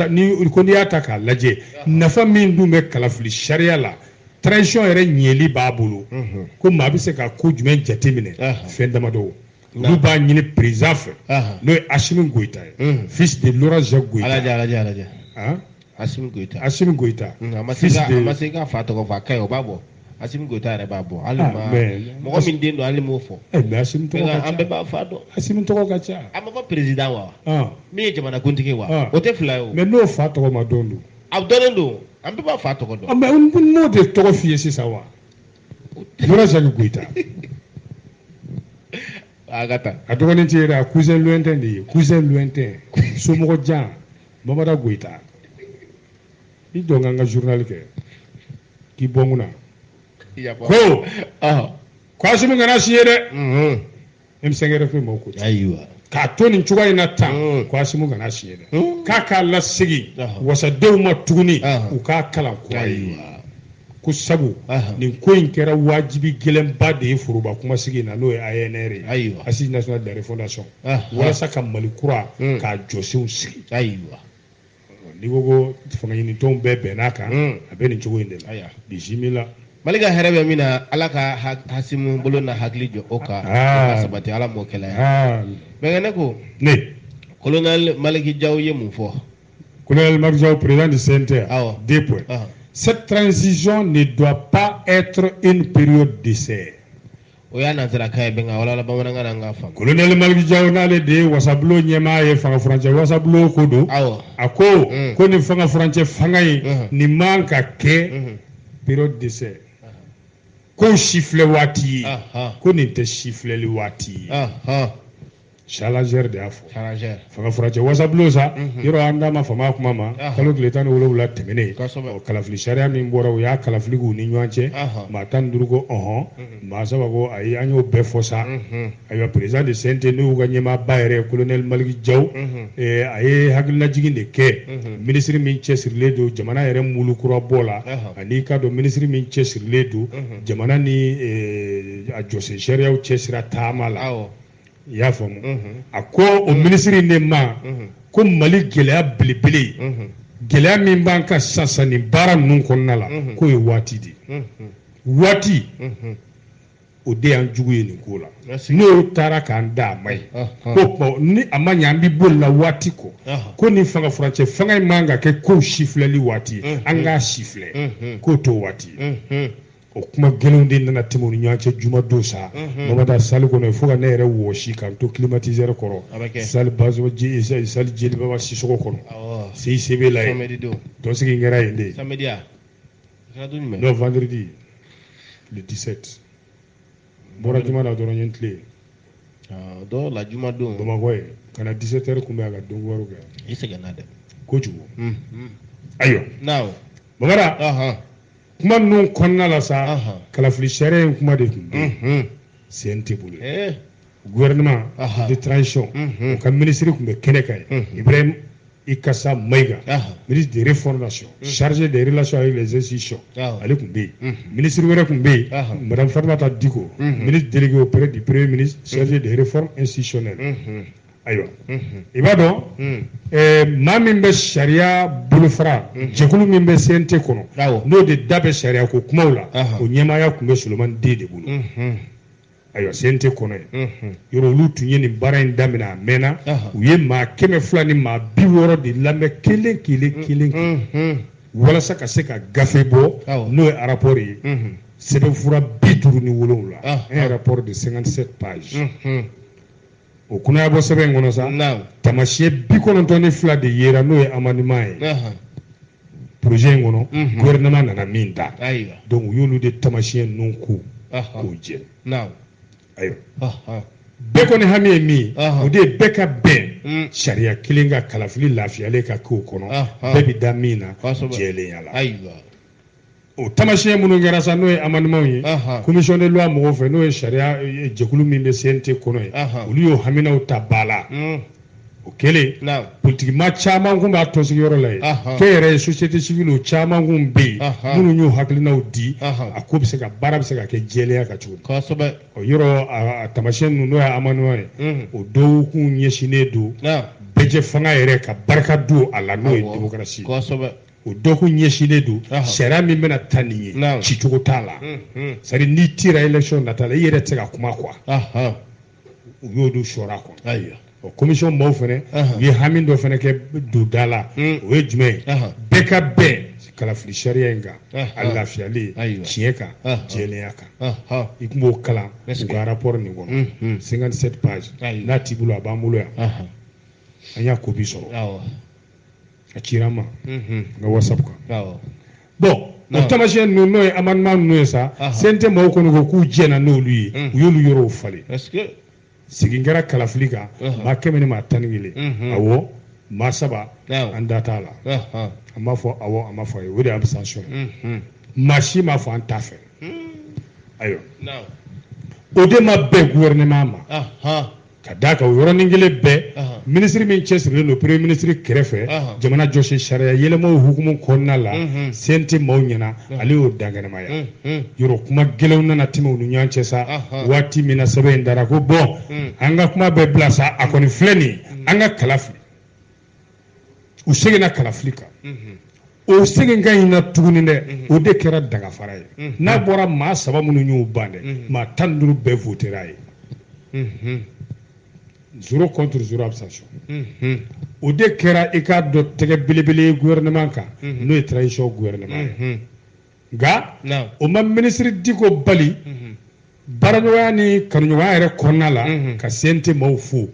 y'a ta k'a lajɛ nafa min dun bɛ kalafili sariya la transition yɛrɛ ɲɛli b'a bolo ko maa bɛ se ka ko jumɛn jateminɛ fɛn damadɔ olu b'a ɲini président fɛ n'o ye Assimi Goïta ye fils de Laurent Jacques Goïta Assimi Goïta a ma se k'a fa tɔgɔ fɔ a ka ɲi o b'a bɔ Assimi Goïta yɛrɛ b'a bɔ hali mɔgɔ min den don hali m'o fɔ mais Assimi tɔgɔ ka ca an bɛɛ b'a fa dɔn Assimi tɔgɔ ka ca a ma fɔ président wa min ye jamanakuntigi wa o tɛ fila ye o mais n'o fa tɔgɔ ma dɔn don a dɔnnen don an bɛɛ b'a fa tɔgɔ dɔn mais n'o de tɔgɔ f'i ye sisan wa Laurent Jacques Goïta a ka taa a dɔgɔnin tɛ yɛrɛ a cousin lointain de ye cousin lointain somɔgɔ jan Mamada Goïta i jɔ n ka journal kɛ k'i bɔ n kunna ko Assimi kana si ye dɛ M5RP mɔgɔw ko ten k'a to nin cogoya in na tan ko Assimi kana si ye dɛ k'a k'a lasegin wasadenw ma tuguni u k'a kalan kura ye ko sabu nin ko in kɛra wajibi gɛlɛnba de ye foroba kumasigi in na n'o ye ANR ye Assise nationale de refondation walasa ka Mali kura k'a jɔsenw sigi n'i ko ko fanga ɲinitɔnw bɛɛ bɛnn'a kan a bɛ nin cogo in de la bisimila Mali ka hɛrɛ bɛ min na Ala ka Assimi bolo na hakili jɔ o kan sabati Ala m'o kɛlɛ mais ne ko colonel Maliki Diaw ye mun fɔ colonel Maliki Diaw président du CNT deux points cette transition ne doit pas être une période d'essai o y'a nanzarakan ye bɛn ka walala bamanankan na an k'a faamu colonel Maliki Diaw n'ale de ye wasabulon ɲɛmaa ye fanga furancɛ wasabulon ko don a ko nin fanga furancɛ fanga in nin man ka kɛ période d'essai ko si filɛ waati ye ko nin tɛ si filɛli waati ye Challenger de y'a fɔ fanga furancɛ wasabulon sa yɔrɔ an da ma fama kuma ma kalo tile 17 tɛmɛnen kalafili sariya min bɔra o y'a kalafili k'u ni ɲɔgɔn cɛ maa 15 ko maa 3 ko ayi an y'o bɛɛ fɔ sa ayiwa président de CNT n'o y'u ka ɲɛmaaba yɛrɛ colonel Maliki Diaw a ye hakilinajigin de kɛ ministre min cɛsirilen don jamana yɛrɛ mulukura bɔ la ani k'a dɔn ministre min cɛsirilen don jamana ni a jɔsen sariyaw cɛsira taama la i y'a faamu a ko o minisiri in de ma ko Mali gɛlɛya belebele gɛlɛya min b'an kan sisan nin baara ninnu kɔnɔna la k'o ye waati de waati o de y'an jugu ye nin ko la n'o taara k'an da a ma ye ko ni a ma ɲɛ an bɛ boli la waati kɔ ko nin fanga furancɛ fanga in man ka kɛ kow sifilɛli waati ye an k'a sifilɛ k'o t'o waati ye o kuma gɛlɛnw de nana tɛmɛ u ni ɲɔgɔn cɛ juma don sa Mamada salle kɔnɔ fo ka ne yɛrɛ wɔsi k'an to climatiseur kɔrɔ salle salle Jelibaba Sisoko kɔnɔ CICB la yen tɔnsigi kɛra yen de non vendredi le 17 bɔra juma na dɔrɔn n ye n tilen dɔw la juma don Bamakɔ ye ka na 17h kunbɛn a ka don wɛrɛw kɛ i sɛgɛnna dɛ kojugu ayiwa Mamada kuma ninnu kɔnɔna la sa kalafili sariya in kuma de tun bɛ CNT bolo gouvernement de transition o ka ministre tun bɛ kɛnɛ kan ye Ibrahim Ikassa Maïga, ministre des Réformes nationales, chargé des relations avec les institutions, Ali Koumbe, ministre Wera Koumbe, Madame Fatmata Diko, ministre délégué auprès du Premier ministre, chargé des réformes institutionnelles. Aïwa. Ibadon, Mamimbe Sharia Boulefra, Djekoulou Mimbe CNT Kono, no de Dabe Sharia Koukmaula, au Nyamaya Koumbe Suleman Dede Boulou. Ayo CNT Kono. Yoro lu tunye ni bara indamina mena, uye ma keme flani ma biworo di lame killing. Wala saka seka gafebo, no rapport yi. Sebe fura bituru ni wolonga. Un rapport de 57 pages. O kuna yabo sebe ngono sa. Tamashie bikono toni fla de yera no e amanimae. Projet ngono, gouvernement nana minda. Donc yolu de tamashie non ku. Ko je. Ayo. Beko ni hami mi, ude beka ben, sharia kilinga kalafili lafiyale ka kono, bebi damina, jele yala. O tamashiye munu ngara sa no e amendement yi, commission de loi mo fe no e sharia jekulu mi be CNT kono yi. Uli yo hamina utabala. Okele, politiquement chama ngumba tosi yoro lai. Kere société civile chama ngumbi, munu nyu haklina udi, akobi seka bara seka ke jele ya kachuri. Kosobe. O yoro tamashen no ya amanu o do ku nyeshine do. Beje fanga ere ka barka do ala no e démocratie. Kosobe. O do ku nyeshine do, shera mi mena tani chichugo tala. Sari ni tira election natala yere tseka kuma kwa. O yodo shora kwa. Ayo. Commission mo fene ye hamin do fene ke do dala o ejme beka be kala fli sharia nga alla fiali chieka jeleaka ikmo kala ko rapport ni wono 57 pages na tibulo abamulo ya anya ko biso akirama nga whatsapp ka bon o tamashe no no amendement no sa sente mo ko no ku jena no lui yolu yoro fale est-ce que sigingara kalaflika ma kemeni ma tanigile awo ma saba andata la ama fo awo ama fo wodi abstention ma shi ma fo antafe ayo ode ma be gouvernement ma kadaka yoro ningile be ministre min chesre le premier ministre krefe jamana joshi sharia yelemo hukumu konna la senti mawnyana ali o dangana maya yoro kuma gelewna na timu nyan chesa wati mina sabe ndara ko bon anga kuma be blasa akoni fleni anga kalafli usege na kalaflika o sege ngayina tuguni de o de kera daga faraye na bora ma saba munu nyu bande ma tanduru be voteraye 0 contre 0 abstention. Au décret, il y a de gouvernement, nous trahissons gouvernement. Ga, au même ministre Diko Bali, Baranouani, Kanouaire Konala, Kassente Maufu,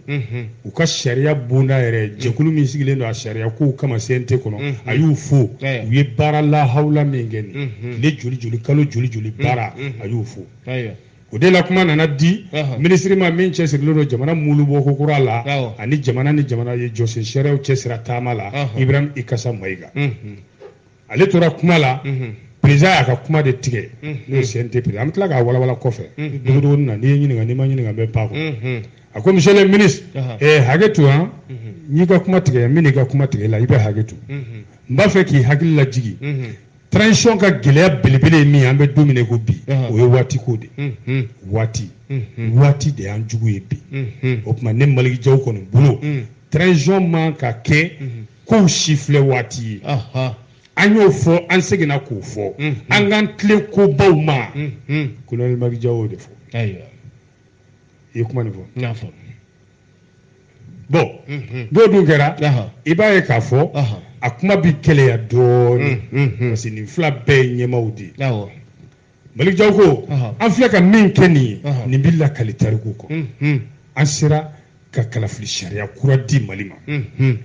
ou Kasharia Buna, Jekulu Misigile, la Sharia, comme Sente Kono, Ayou Fou, Ye Barala Haula Mengen, les Juli, Kalo Juli, Bara, Ayou Fou. O de la kuma nana di ministre ma min cɛ sirilen jamana mulu bɔ kokura la ani jamana ni jamana ye jɔsen sɛrɛw cɛ sira taama la Ibrahim Ikassa Maïga ale tora kuma la président y'a ka kuma de tigɛ n'o ye CNT président an bɛ tila k'a walawala kɔfɛ dogodogo na n'i ye ɲininka n'i ma ɲininka n bɛ pan kɔnɔ a ko monsieur le ministre hakɛ to han n'i ka kuma tigɛ n bɛ n'i ka kuma tigɛ la i bɛ hakɛ to n b'a fɛ k'i hakili lajigi transition ka gɛlɛya belebele min an bɛ don min ko bi o ye waati ko de waati de y'an jugu ye bi o tuma ne Maliki Jaw kɔni bolo transition man ka kɛ kow si filɛ waati ye an y'o fɔ an seginna k'o fɔ an k'an tilen kobaw ma colonel Maliki Jaw y'o de fɔ i ye kuma nin fɔ bon n'o dun kɛra i b'a ye k'a fɔ a kuma bi gɛlɛya dɔɔni parce que nin fila bɛɛ ye ɲɛmaaw de ye Maliki Jaw ko an filɛ ka min kɛ nin ye nin bi lakali tariku kɔ an sera ka kalafili sariya kura di Mali ma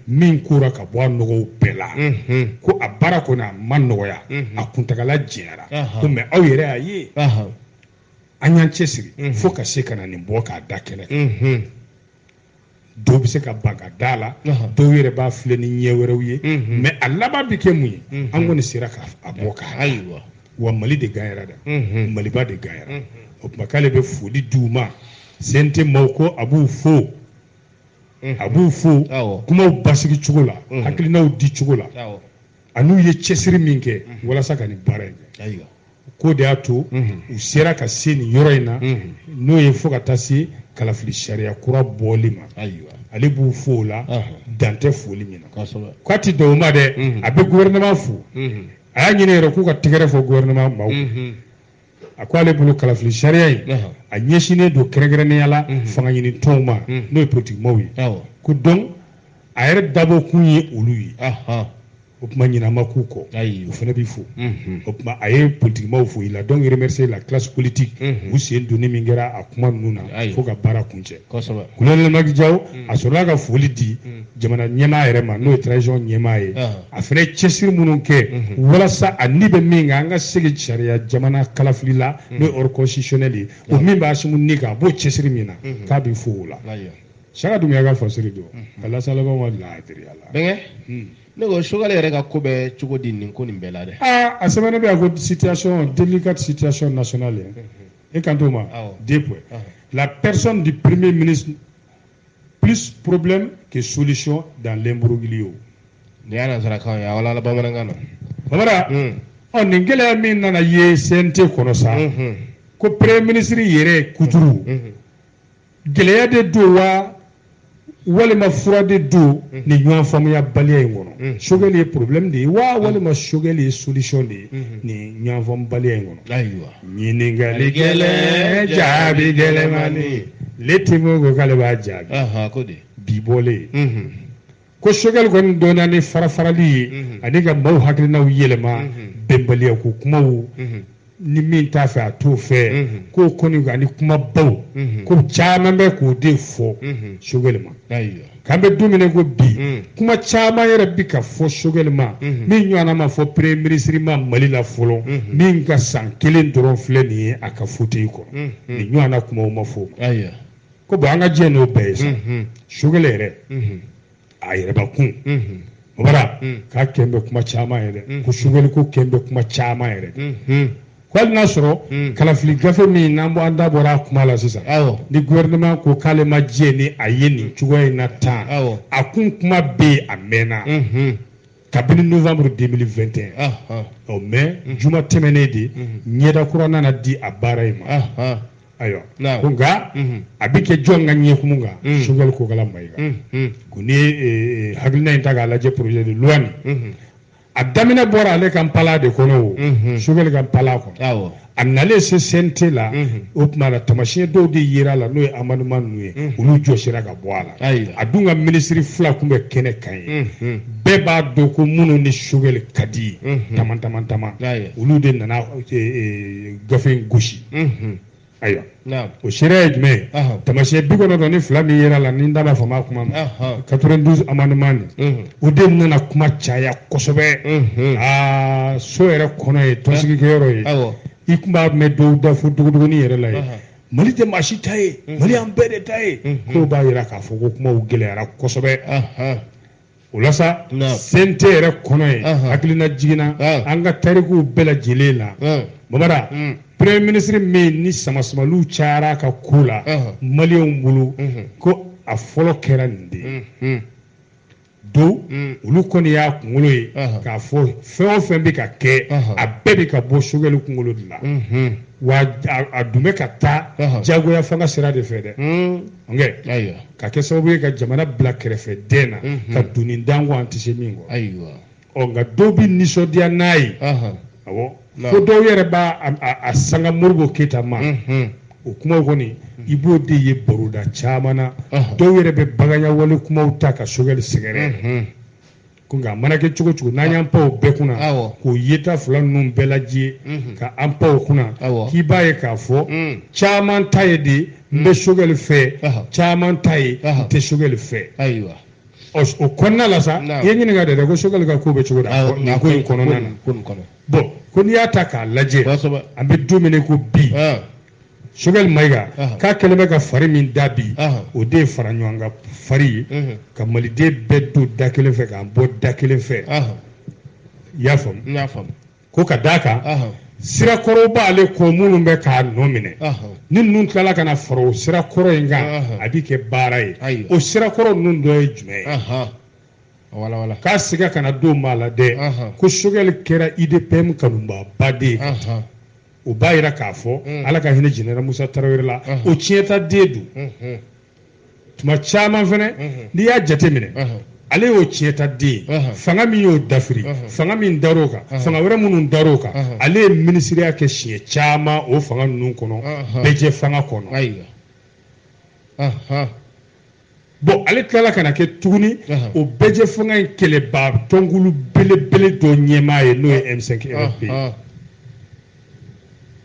min kora ka bɔ a nɔgɔw bɛɛ la ko a baara kɔni a ma nɔgɔya a kuntagala jɛnyara ko mais aw yɛrɛ y'a ye an y'an cɛsiri fo ka se ka na nin bɔ k'a da kɛnɛ kan dɔw bɛ se ka ban ka da la dɔw yɛrɛ b'a filɛ ni ɲɛ wɛrɛw ye mais a laban bɛ kɛ mun ye an kɔni sera ka bɔ k'a da wa Mali de gagnera dɛ Maliba de gagnera o tuma k'ale bɛ foli d'u ma CNT maaw ko a b'u fo a b'u fo kumaw basigi cogo la hakilinaw di cogo la an'u ye cɛsiri min kɛ walasa ka nin baara in kɛ ko de y'a to u sera ka se nin yɔrɔ in na n'o ye fo ka taa se kalafili sariya kura bɔli ma ale b'u fo o la dan tɛ foli min na k'a ti dɔn o ma dɛ a bɛ gouvernement fo a y'a ɲini yɛrɛ k'u ka tɛgɛrɛ fɔ gouvernement maaw a ko ale bolo kalafili sariya in a ɲɛsinnen don kɛrɛnkɛrɛnnenya la fanga ɲini tɔnw ma n'o ye politique maaw ye ko donc a yɛrɛ dabɔ kun ye olu ye o tuma ɲinɛ ma k'u kɔ o fana bɛ fo o tuma a ye politique maaw fo i la donc remercier la classe politique u sen donni min kɛra a kuma ninnu na fo ka baara kuncɛ colonel Maki Jao a sɔrɔla ka foli di jamana ɲɛmaa yɛrɛ ma n'o ye transition ɲɛmaa ye a fana ye cɛsiri minnu kɛ walasa a ni bɛ min kan an ka segin sariya jamana kalafili la n'o ye hors constitutionnel ye o min b'a sumu ni kan a b'o cɛsiri min na k'a bɛ fo o la Saka Dunbiya ka fasiri don ka lasalabɔ ma laadiriya la ne ko Sogɛli yɛrɛ ka ko bɛ cogo di nin ko nin bɛɛ la dɛ a sɛbɛnnen bɛ yan ko situation délicate situation nationale e kan t'o ma deux points la personne du premier ministre plus problème que solution dans l'imbroglio ni y'a nanzarakan ye a wala bamanankan na babara nin gɛlɛya min nana ye CNT kɔnɔ sa ko premier ministre yɛrɛ kuturu gɛlɛya de don wa walima fura de don ni ɲɔgɔn faamuya baliya in kɔnɔ Sogɛli ye problème de ye wa walima Sogɛli ye solution de ye ni ɲɔgɔn faamu baliya in kɔnɔ ayiwa ɲininkali gɛlɛn jaabi gɛlɛmani Letimo ko k'ale b'a jaabi ko de bi bɔlen ko Sogɛli kɔni donna ni farafarali ye ani ka maaw hakilinaw yɛlɛma bɛnbaliya ko kumaw ni min t'a fɛ a t'o fɛ k'o kɔni ani kumabaw ko caman bɛ k'o de fɔ Sogɛli ma k'an bɛ don min ko bi kuma caman yɛrɛ bi ka fɔ Sogɛli ma min ɲɔgɔnna ma fɔ premier ministre ma Mali la fɔlɔ min ka san 1 dɔrɔn filɛ nin ye a ka fauteuil kɔnɔ nin ɲɔgɔnna kumaw ma fɔ ko bon an ka diɲɛ n'o bɛɛ ye sa Sogɛli yɛrɛ a yɛrɛbakun o bara k'a kɛn bɛ kuma caman yɛrɛ ko Sogɛli ko kɛn bɛ kuma caman yɛrɛ hali n'a sɔrɔ kalafili gafe min n'an da bɔra a kuma la sisan ni gouvernement ko k'ale ma diɲɛ ni a ye nin cogoya in na tan a kun kuma bɛ yen a mɛnna kabini novembre 2021 mais juma tɛmɛnen de ɲɛda kura nana di a baara in ma ayiwa ko nka a bɛ kɛ jɔn ka ɲɛkumu kan Sogɛli Kokala Mayiga ko ni hakilina in ta k'a lajɛ projet de loi nin a daminɛ bɔra ale ka npala de kɔnɔ o Sogɛli ka npala kɔnɔ a nalen se CNT la o tuma na tamasiyɛn dɔw de yera a la n'o ye amendement ninnu ye olu jɔsira ka bɔ a la a dun ka minisiri fila kun bɛ kɛnɛ kan ye bɛɛ b'a dɔn ko minnu ni Sogɛli ka di ye tama olu de nana gafe in gosi ayiwa o seereya ye jumɛn ye tamasiyɛn 92 min yera a la ni n da b'a faamu a kuma ma 92 amendement nin o de nana kuma caya kosɛbɛ so yɛrɛ kɔnɔ ye tɔnsigikɛyɔrɔ ye i tun b'a mɛn dɔw da fo dogodogonin yɛrɛ la ye Mali tɛ maa si ta ye Mali y'an bɛɛ de ta ye k'o b'a jira k'a fɔ ko kumaw gɛlɛyara kosɛbɛ o la sa CNT yɛrɛ kɔnɔ ye hakilina jiginna an ka tarikuw bɛɛ lajɛlen la Babara premier ministre min ni samasamaluw cayara a ka ko la maliyɛnw bolo ko a fɔlɔ kɛra nin de ye do olu kɔni y'a kunkolo ye k'a fɔ fɛn o fɛn bɛ ka kɛ a bɛɛ bɛ ka bɔ Sogɛli kunkolo de la wa a dun bɛ ka taa jagoya fanga sira de fɛ dɛ ka kɛ sababu ye ka jamana bila kɛrɛfɛ den na ka doni danko an tɛ se min kɔ nka dɔw bɛ nisɔndiya n'a ye awɔ fo dɔw yɛrɛ b'a sanga Modibo Keyita ma o kumaw kɔni i b'o de ye baroda caman na dɔw yɛrɛ bɛ baganyawale kumaw ta ka Sogɛli sɛgɛrɛ ko nka a mana kɛ cogo cogo n'an y'an pan o bɛɛ kunna k'o yeta fila ninnu bɛɛ lajɛ ka an pan o kunna k'i b'a ye k'a fɔ caman ta ye de n bɛ Sogɛli fɛ caman ta ye n tɛ Sogɛli fɛ o kɔnɔna la sa i ye ɲininka de dɛ ko Sogɛli ka ko bɛ cogo da nin ko in kɔnɔna na bon ko n'i y'a ta k'a lajɛ an bɛ don min ko bi Sogɛli Mayiga k'a kɛlen bɛ ka fari min da bi o de ye fara ɲɔgɔn kan fari ye ka maliden bɛɛ don da kelen fɛ k'an bɔ da kelen fɛ i y'a faamu ko ka d'a kan sira kɔrɔ b'ale kɔ minnu bɛ k'a nɔ minɛ ni ninnu tilala ka na fara o sira kɔrɔ in kan a bɛ kɛ baara ye o sira kɔrɔ ninnu dɔ ye jumɛn ye k'a sɛgɛ ka na don maa la dɛ ko Sogɛli kɛra IDPM kanubaba de ye o b'a yira k'a fɔ Ala ka hinɛ Général Musa Tarawele la o tiɲɛta den don tuma caman fɛnɛ n'i y'a jate minɛ ale y'o tiɲɛta den fanga min y'o dafiri fanga min dar'o kan fanga wɛrɛ minnu dar'o kan ale ye minisiriya kɛ siɲɛ caman o fanga ninnu kɔnɔ bɛɛ fanga kɔnɔ bon ale tilala ka na kɛ tuguni o bɛɛ fanga in kɛlɛba tɔnkulu belebele dɔ ɲɛmaa ye n'o ye M5 RP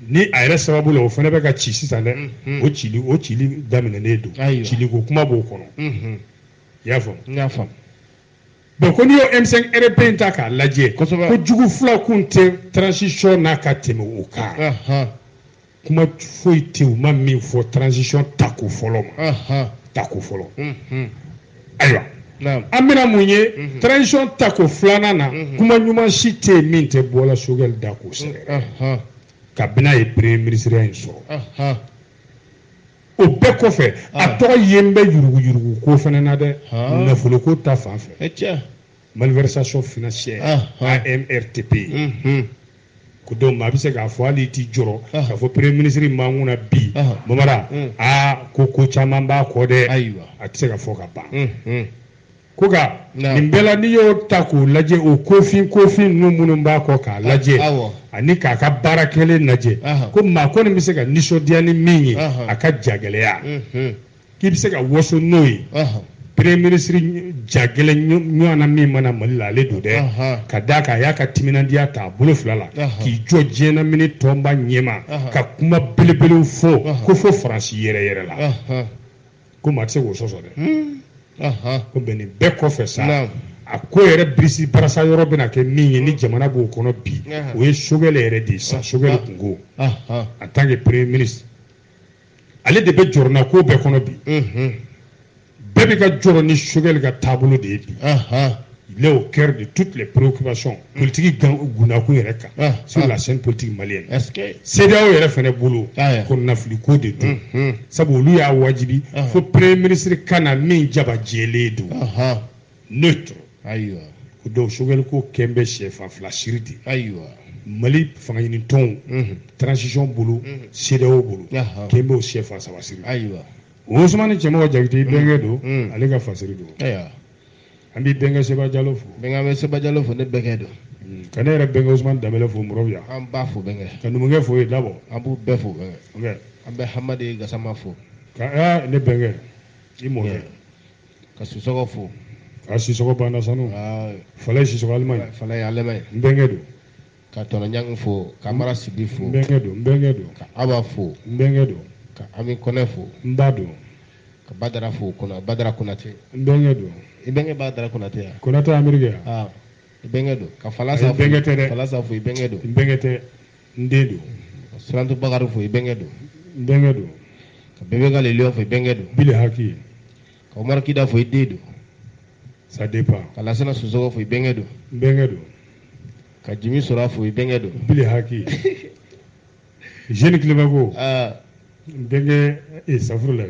ni a yɛrɛ sababu la o fana bɛ ka ci sisan dɛ o cili daminɛnen don ciliko kuma b'o kɔnɔ i y'a faamu bon ko n'i y'o M5 RP in ta k'a lajɛ ko jugu fila kun tɛ transition n'a ka tɛmɛ o kan kuma foyi tɛ u ma min fɔ transition tako fɔlɔ ma tako fɔlɔ ayiwa an bɛna mun ye transition tako filanan na kuma ɲuman si tɛ yen min tɛ bɔla Sogɛli da k'o sɛbɛn kabini a ye premier ministre in sɔrɔ o bɛɛ kɔfɛ a tɔgɔ yen bɛ yurugu ko fana na dɛ nafolo ko ta fan fɛ malversation financière AMRTP ko donc maa bɛ se k'a fɔ hali i t'i jɔrɔ k'a fɔ premier ministre man kunna bi Mamara ko caman b'a kɔ dɛ a tɛ se ka fɔ ka ban ko nka nin bɛɛ la n'i y'o ta k'o lajɛ o kofin ninnu minnu b'a kɔ k'a lajɛ ani k'a ka baara kɛlen lajɛ ko maa kɔni bɛ se ka nisɔndiya ni min ye a ka jagɛlɛya k'i bɛ se ka waso n'o ye premier ministre jagɛlɛn ɲɔgɔn na min mana Mali la ale don dɛ ka d'a kan a y'a ka timinandiya ta a bolo fila la k'i jɔ diɲɛna mini tɔnba ɲɛma ka kuma belebelew fɔ ko fo Faransi yɛrɛ la ko maa tɛ se k'o sɔsɔ dɛ ko bɛn nin bɛɛ kɔfɛ sa a ko yɛrɛ birisi barasa yɔrɔ bɛna kɛ min ye ni jamana b'o kɔnɔ bi o ye Sogɛli yɛrɛ de ye sa Sogɛli kungo en tant que premier ministre ale de bɛ jɔrɔna ko bɛɛ kɔnɔ bi bɛɛ bɛ ka jɔrɔ ni Sogɛli ka taabolo de ye bi il est au cœur de toutes les préoccupations politique gunnakun yɛrɛ kan sur la scène politique malienne CEDEAO yɛrɛ fɛnɛ bolo ko nafiliko de don sabu olu y'a wajibi fo premier ministre kana min jabajɛlen don neutre ko donc Sogɛli ko kɛn bɛ sɛfan fila siri de Mali fanga ɲini tɔnw transition bolo CEDEAO bolo kɛn bɛ o sɛfan saba siri Ousmane Cɛmɔgɔ Jakite bɛnkɛ don ale ka fasiri don an b'i bɛnkɛ Seba Jalo fo bɛ Seba Jalo fo ne bɛnkɛ don ka ne yɛrɛ bɛnkɛ Ousmane Danbɛlɛ fo Mɔrɔbiya an b'a fo bɛnkɛ ka numukɛ fo ye dabɔ an b'u bɛɛ fo bɛnkɛ an bɛ Hamadi Gasama fo ka ne bɛnkɛ i mɔkɛ ka Sisɔgɔ fo ka Sisɔgɔ Banda Sanu Falaye Sisɔgɔ Alimaɲi Falaye Alimaɲi n bɛnkɛ don ka Tɔnɔɲangi fo ka Mara Sibi fo n bɛnkɛ don ka Aba fo n bɛnkɛ don ka Ami Kɔnɛ fo n ba don ka Badara fo Badara Konate n bɛnkɛ don i bɛnkɛ Badara Konate ya Konate Amerikɛ ya i bɛnkɛ don ka Falasa fo Falasa fo i bɛnkɛ don n bɛnkɛ tɛ n den don ka Surantu Bakari fo i bɛnkɛ don n bɛnkɛ don ka Bebe Galileo fo i bɛnkɛ don Bile Haki ka Omar Kida fo i den don ça dépend ka Lasana Sosoko fo i bɛnkɛ don n bɛnkɛ don ka Jimi Sora fo i bɛnkɛ don Bile Haki Jeune Kilebako n bɛnkɛ Safurula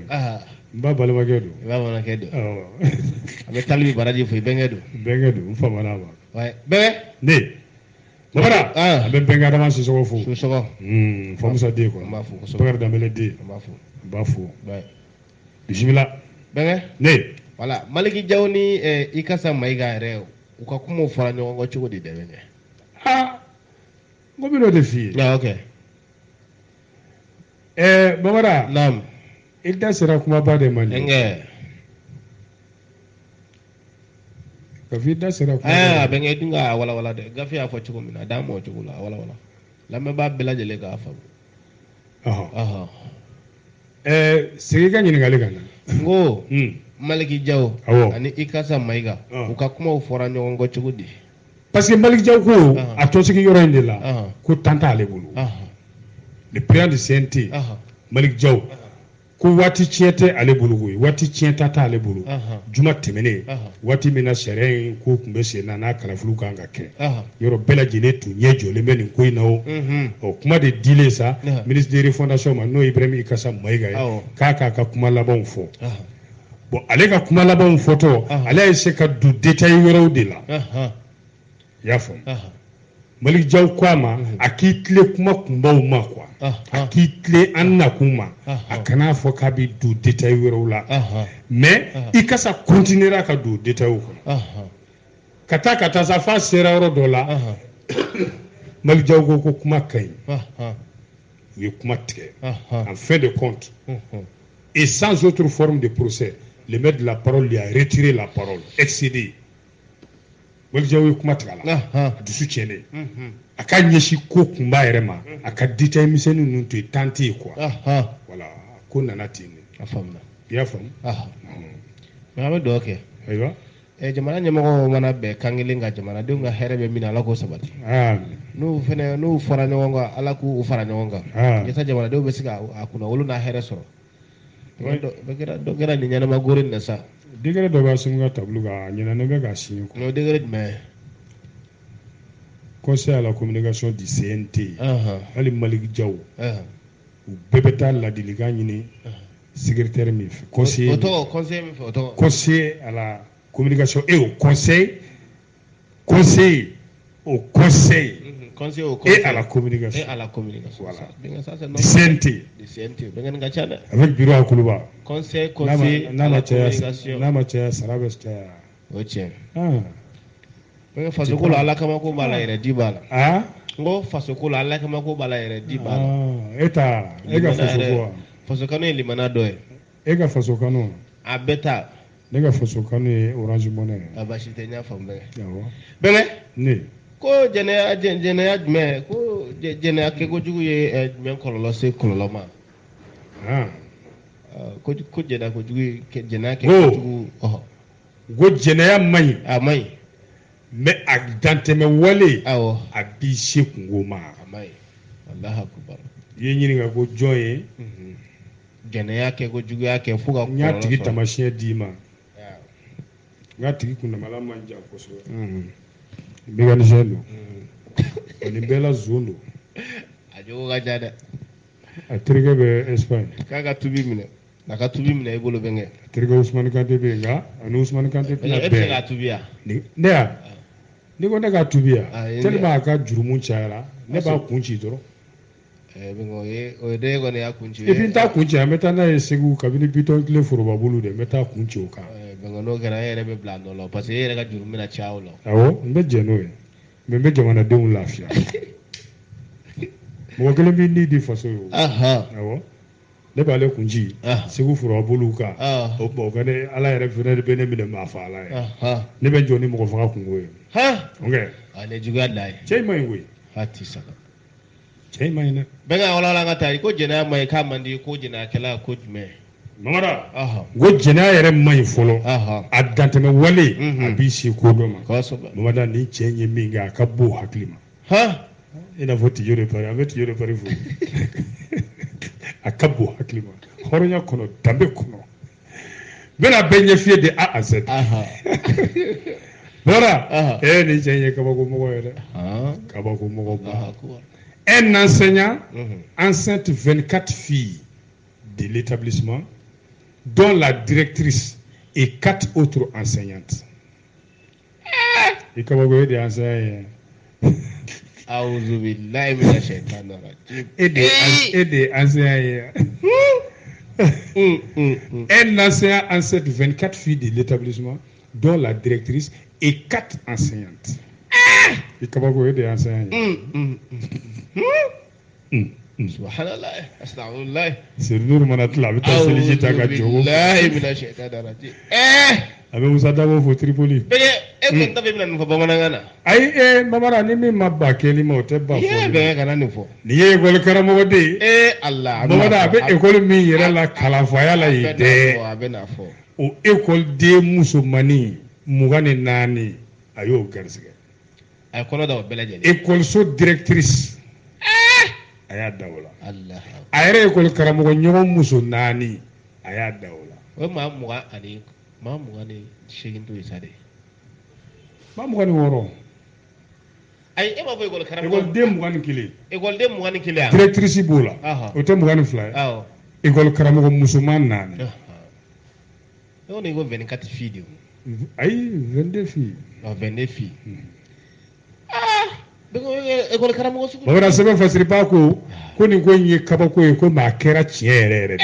n ba balimakɛ don i b'a balimakɛ don an bɛ Talibi Baraji fo i bɛnkɛ don n bɛnkɛ don n famana ma bɛnkɛ ne Mamara an bɛ bɛnkɛ Adama Sisɔgɔ fo Sisɔgɔ Famusa den quoi n b'a fo kosɛbɛ Bakari Danbɛlɛ den n b'a fo n b'a fo bisimila bɛnkɛ ne voilà Maliki Jawo ni Ikasa Mayiga yɛrɛ u ka kumaw fara ɲɔgɔn kɔ cogo di dɛ bɛnkɛ n ko bɛ n'o de f'i ye ok Mamara naam i da sera kumaba de ma nin ka f'i da sera kumaba bɛnkɛ dun ka walawala dɛ gafe y'a fɔ cogo min na d'a ma o cogo la walawala lamɛnbaa bɛɛ lajɛlen k'a faamu segin i ka ɲininkali kan na n ko Maliki Jawo ani Ikasa Mayiga u ka kumaw fɔra ɲɔgɔn kɔ cogo di parce que Maliki Jawo ko a tɔnsigi yɔrɔ in de la ko tan t'ale bolo le président du CNT Maliki Jawo ko waati tiɲɛ tɛ ale bolo koyi waati tiɲɛ ta t'ale bolo juma tɛmɛnen waati min na sariya in ko tun bɛ sen na n'a kalafiliw kan ka kɛ yɔrɔ bɛɛ lajɛlen tun ɲɛ jɔlen bɛ nin ko in na o kuma de dilen sa ministre de refondation ma n'o ye Ibrahim Ikasa Mayiga ye k'a k'a ka kuma labanw fɔ bon ale ka kuma labanw fɔtɔ ale ye se ka don détail wɛrɛw de la i y'a faamu Malick Diaw ko a ma a k'i tile kuma kunbaw ma quoi a k'i tile an nakun ma a kana fɔ k'a bɛ don détail wɛrɛw la mais Ikasa continuera ka don détail kɔnɔ ka taa sa f'a sera yɔrɔ dɔ la Malick Diaw ko kuma ka ɲi u ye kuma tigɛ en fin de compte et sans autre forme de procès le maître de la parole lui a retiré la parole excédé Malick Diaw ye kuma tigɛ la a dusu tiɲɛnen a ka ɲɛsin ko kunba yɛrɛ ma a ka détail misɛnnin ninnu to yen temps tɛ yen quoi voilà ko nana ten de i y'a faamu mais an bɛ dugawu kɛ ayiwa jamana ɲɛmɔgɔw mana bɛn kan kelen kan jamanadenw ka hɛrɛ bɛ min na Ala k'o sabati n'u fara ɲɔgɔn kan Ala k'u fara ɲɔgɔn kan yasa jamanadenw bɛ se ka a kunnawolo n'a hɛrɛ sɔrɔ dɔ kɛra nin ɲɛnama gori nin na sa degré dɔ b'a sɛbɛn ka tableau kan a ɲinɛnen bɛ k'a signé quoi n'o degré jumɛn conseil à la communication du CNT hali Malick Diaw u bɛɛ bɛ taa ladilikan ɲini secrétaire min fɛ conseiller à la communication et au conseil et à la communication voilà du CNT avec bureau à Kuluba conseil à la communication n'a ma caya sara bɛ caya o tiɲɛ faso ko la Ala kama ko b'a la yɛrɛ di b'a la n ko faso ko la Ala kama ko b'a la yɛrɛ di b'a la e ka faso ko faso kanu ye limana dɔ ye e ka faso kanu a bɛɛ ta ne ka faso kanu ye Orange Money a basi tɛ n y'a faamu bɛnkɛ ne ko jɛnɛya jumɛn ko jɛnɛya kɛ kojugu ye jumɛn kɔlɔlɔ se kɔlɔlɔ ma ko jɛnɛya kojugu jɛnɛya kɛ kojugu ko jɛnɛya man ɲi a man ɲi mais a dantɛmɛ wale a b'i se kungo ma a man ɲi Allahu akubar i ye ɲininka ko jɔn ye jɛnɛya kɛ kojuguya kɛ fo ka n y'a tigi taamasiyɛn d'i ma n y'a tigi kunnamala man jan kosɛbɛ mécanicien don nin bɛɛ la zon don a jogo ka ca dɛ a terikɛ bɛ Espagne k'a ka tubi minɛ a ka tubi minɛ i bolo bɛnkɛ terikɛ Ousmane Kanté bɛ yen nka ani Ousmane Kanté tɛna bɛn e bɛ se k'a tubi yan ne ya ni ko ne ka tubi yan tellement a ka jurumu cayara ne b'a kun ci dɔrɔn o ye de kɔni y'a kun ci et puis n t'a kun ci an bɛ taa n'a ye Segu kabini bitɔn tile foroba bolo de n bɛ taa kun ci o kan n'o kɛra e yɛrɛ bɛ bila nɔ la parce que e yɛrɛ ka juru bɛna caya o la awɔ n bɛ jɛ n'o ye mais n bɛ jamanadenw lafiya mɔgɔ kelen b'i ni di faso ye o awɔ ne b'ale kun ci Segu foroba bolo kan o ka ne Ala yɛrɛ fɛnɛ de bɛ ne minɛ maa faga la ye ne bɛ jɔ ni mɔgɔ faga kungo ye ok ale juguya da ye cɛ in ma ɲi koyi ti saga cɛ in ma ɲi dɛ bɛɛ ka wala ka taa ko jɛnɛya ma ɲi k'a man di ko jɛnɛyakɛla ko jumɛn Mamada ko jɛnɛya yɛrɛ man ɲi fɔlɔ a dantɛmɛ wale a b'i se ko dɔ ma Mamada ni cɛ ye min kɛ a ka bon hakili ma i n'a fɔ Tijo de Paris an bɛ Tijo de Paris fo a ka bon hakili ma hɔrɔnya kɔnɔ danbe kɔnɔ bɛna bɛɛ ɲɛf'iye de A à Z Mamada ni cɛ in ye kabako mɔgɔ ye dɛ kabako mɔgɔ ba un enseignant enceinte 24 filles de l'établissement dont la directrice et 4 autres enseignantes. Et comment vous des enseignants? Et des enseignants. Un enseignant enceinte 24 filles de l'établissement dont la directrice et 4 enseignantes. Et comment vous des enseignants? Subhanallah, astaghfirullah. C'est nous mana tla a bɛ taa seliji ta ka jogo. A bɛ Musa Dabo fo Tripoli. E ko ta bɛ bɛna nin fɔ bamanankan na. Ayi Mamara ni min ma ba kɛli ma o tɛ ba fɔ. N'i ye kana nin fɔ. Nin ye école karamɔgɔ de ye. Allah. Mamara a bɛ école min yɛrɛ la kalanfaya la yen dɛ. A bɛ n'a fɔ. O école den musomannin 24 a y'o garisigɛ. A ye kɔnɔ da o bɛɛ lajɛlen. Écoleso directrice. A y'a da o la a yɛrɛ école karamɔgɔ ɲɔgɔn muso 4 a y'a da o la. O maa 20 ani maa 20 ni 8 to ye sa de. Maa 26. Ayi e m'a fɔ école karamɔgɔ. Écoleden 21. Écoleden 21 a. Directrice b'o la. O tɛ 22 ye. Awɔ. École karamɔgɔ musoman 4. Ne ko nin ko 24 filles de o. Ayi 22 filles. 22 filles. École karamɔgɔ sugu. Bamana sɛbɛn fasiriba ko nin ko in ye kabako ye ko maa kɛra tiɲɛ yɛrɛ yɛrɛ de.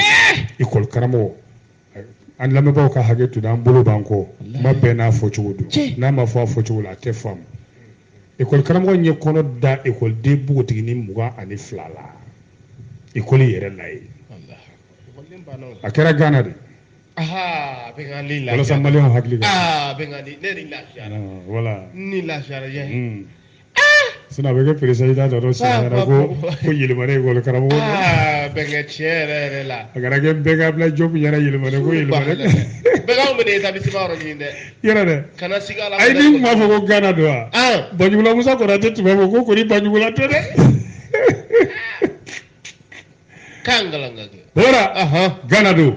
École karamɔgɔ. An lamɛnbaaw ka hakɛ to an bolo b'an kɔ. Kuma bɛɛ n'a fɔcogo don. N'a ma fɔ a fɔcogo la a tɛ faamu. École karamɔgɔ ye kɔnɔ da écoleden npogotiginin 22 la. École yɛrɛ la ye. A kɛra Ghana de. Bɛnkani lafiya. Walasa maliyɛnw hakili ka. Bɛnkani ne ni lafiyara. Voilà. Ni lafiyara yɛ. Sinon a bɛ kɛ président dɔrɔn sisan ko yɛlɛmana école karamɔgɔ don. Bɛnkɛ tiɲɛ yɛrɛ la. A kana kɛ bɛɛ ka bila job yɛrɛ yɛlɛmana ko yɛlɛmana. Bɛɛ k'anw bɛ établissement yɔrɔ ɲini dɛ. Yɛrɛ dɛ. Kana sigi a la. Ayi ni m'a fɔ ko Ghana don wa. Banjugula Musa Konate tun b'a fɔ ko kɔni Banjugula tɛ dɛ. Kan galanga kɛ. Voilà. Ghana don.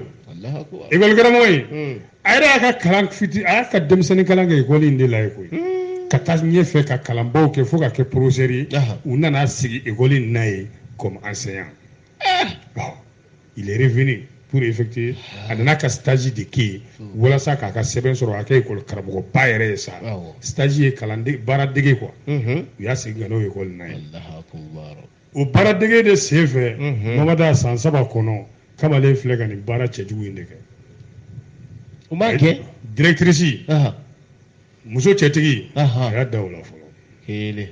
École karamɔgɔ in. A yɛrɛ y'a ka kalan fitinin a y'a ka denmisɛnnin kalan kɛ école in de la ye koyi. Ka taa ɲɛfɛ ka kalanbaw kɛ fo ka kɛ professeur ye. U nana sigi école in na ye comme enseignant. Il est revenu pour effectuer a nana ka stage de kɛ walasa k'a ka sɛbɛn sɔrɔ a kɛ école karamɔgɔba yɛrɛ ye sa. Stage ye baaradege quoi. U y'a sigi ka n'o école na ye. O baaradege de sen fɛ Mamadu a san 3 kɔnɔ kamalen filɛ ka nin baara cɛjugu in de kɛ. O m'a kɛ. Directrice. Muso cɛtigi a y'a da o la fɔlɔ. Kelen.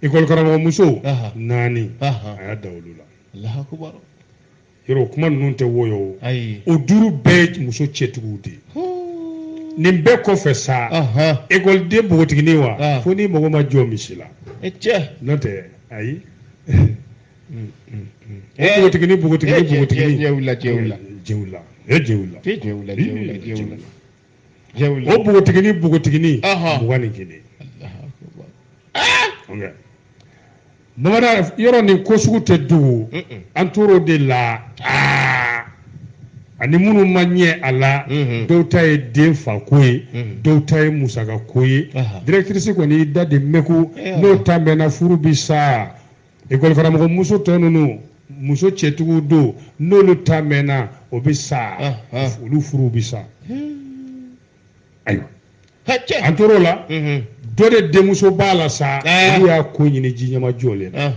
École karamɔgɔ muso 4 a y'a da olu la. Yɔrɔ kuma ninnu tɛ wɔyɔ o. O 5 bɛɛ ye muso cɛtigiw de ye. Nin bɛɛ kɔfɛ sa écoleden npogotiginin wa fo n'i mago ma jɔ misi la. N'o tɛ ayi. Npogotiginin. O npogotiginin 21. Bamanan yɔrɔ nin ko sugu tɛ dogo an tor'o de la ani minnu ma ɲɛ a la dɔw ta ye den fa ko ye dɔw ta ye musaka ko ye directrice kɔni y'i da de mɛku n'o ta mɛnna furu bi sa école karamɔgɔ muso tɔ ninnu muso cɛtigiw don n'olu ta mɛnna o bi sa olu furuw bi sa ayiwa an tor'o la dɔ de denmuso b'a la sa olu y'a ko ɲini ji ɲɛma jɔlen na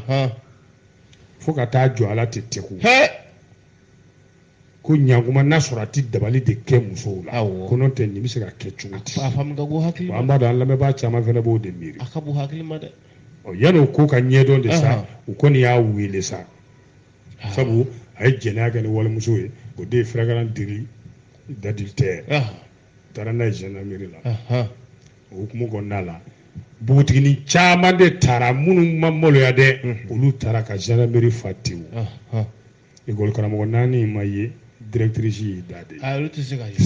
fo ka taa jɔ ala tɛ tɛku ko ɲankuma n'a sɔrɔ a tɛ dabali de kɛ musow la ko n'o tɛ nin bɛ se ka kɛ cogo di an b'a dɔn an lamɛnbaa caman fana b'o de miiri yanni o ko ka ɲɛdɔn de sa u kɔni y'a wele sa sabu a ye jɛnɛya kɛ ni walimuso ye o de ye Firakana Diri d'adultère taara n'a ye gendarmerie la o hukumu kɔnɔna la npogotiginin caman de taara minnu ma maloya dɛ olu taara ka gendarmerie fa tewu école karamɔgɔ 4 ma ye directrice y'i da de olu tɛ se ka ye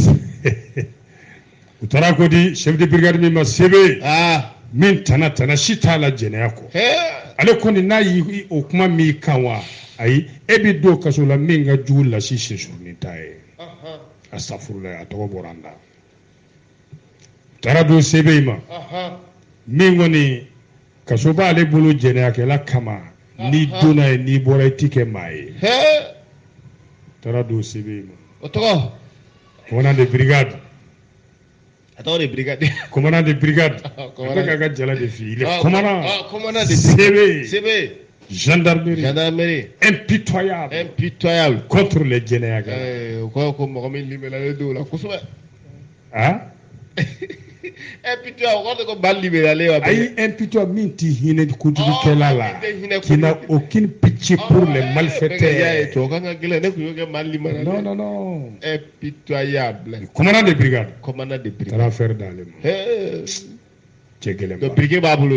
u taara ko di chef de brigade min ma sebe min tana si t'a la jɛnɛya kɔ ale kɔni n'a yi o kuma min kan wa ayi e bɛ don kaso la min ka jugu lasi sensurunin t'a ye astafurulayi a tɔgɔ bɔra an da taara don sebe ma min kɔni kaso b'ale bolo jɛnɛyakɛla kama n'i donna ye n'i bɔra i ti kɛ maa ye taara don sebe ma o tɔgɔ commandant de brigade a tɔgɔ de brigade commandant de brigade a bɛ k'a ka jala de f'i ye commandant de sebe gendarmerie impitoyable contre les jɛnɛyakɛla o ko mɔgɔ min libéralen don o la kosɛbɛ impitoyable o kɔrɔ de ko ba libéralen wa ayi impitoyable min t'i hinɛ kojugukɛla la qui n'a aucune pitié pour les malfaiteurs tubabukan ka gɛlɛn ne tun y'o kɛ Mali mara non impitoyable commandant de brigade taara affaire d'ale ma cɛ gɛlɛn ba brigade b'a bolo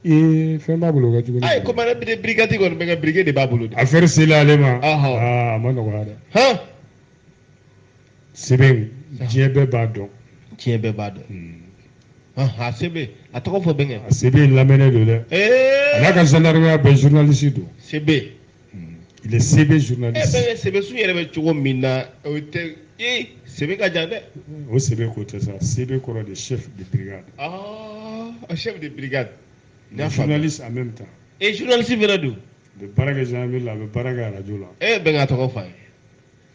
yen fɛn b'a bolo o ka jugu ayi commandant de brigade kɔni bɛ kɛ brigade de b'a bolo affaire selen ale ma a ma nɔgɔya dɛ sɛbɛn diɲɛ bɛɛ b'a dɔn a sebe a tɔgɔ fɔ bɛnkɛ a sebe lamɛnnen don dɛ a n'a ka gendarmerie bɛɛ journaliste don sebe Il est CB journaliste. Eh ben, CB sous yɛrɛ bɛ cogo min na o tɛ CB ka jan dɛ. O CB ko tɛ sa, CB kɔrɔ de chef de brigade. Chef de brigade. Journaliste en même temps. Et journaliste fɛnɛ don. A bɛ baara kɛ gendarmerie la, a bɛ baara kɛ radio la. Bɛn ka tɔgɔ f'a ye.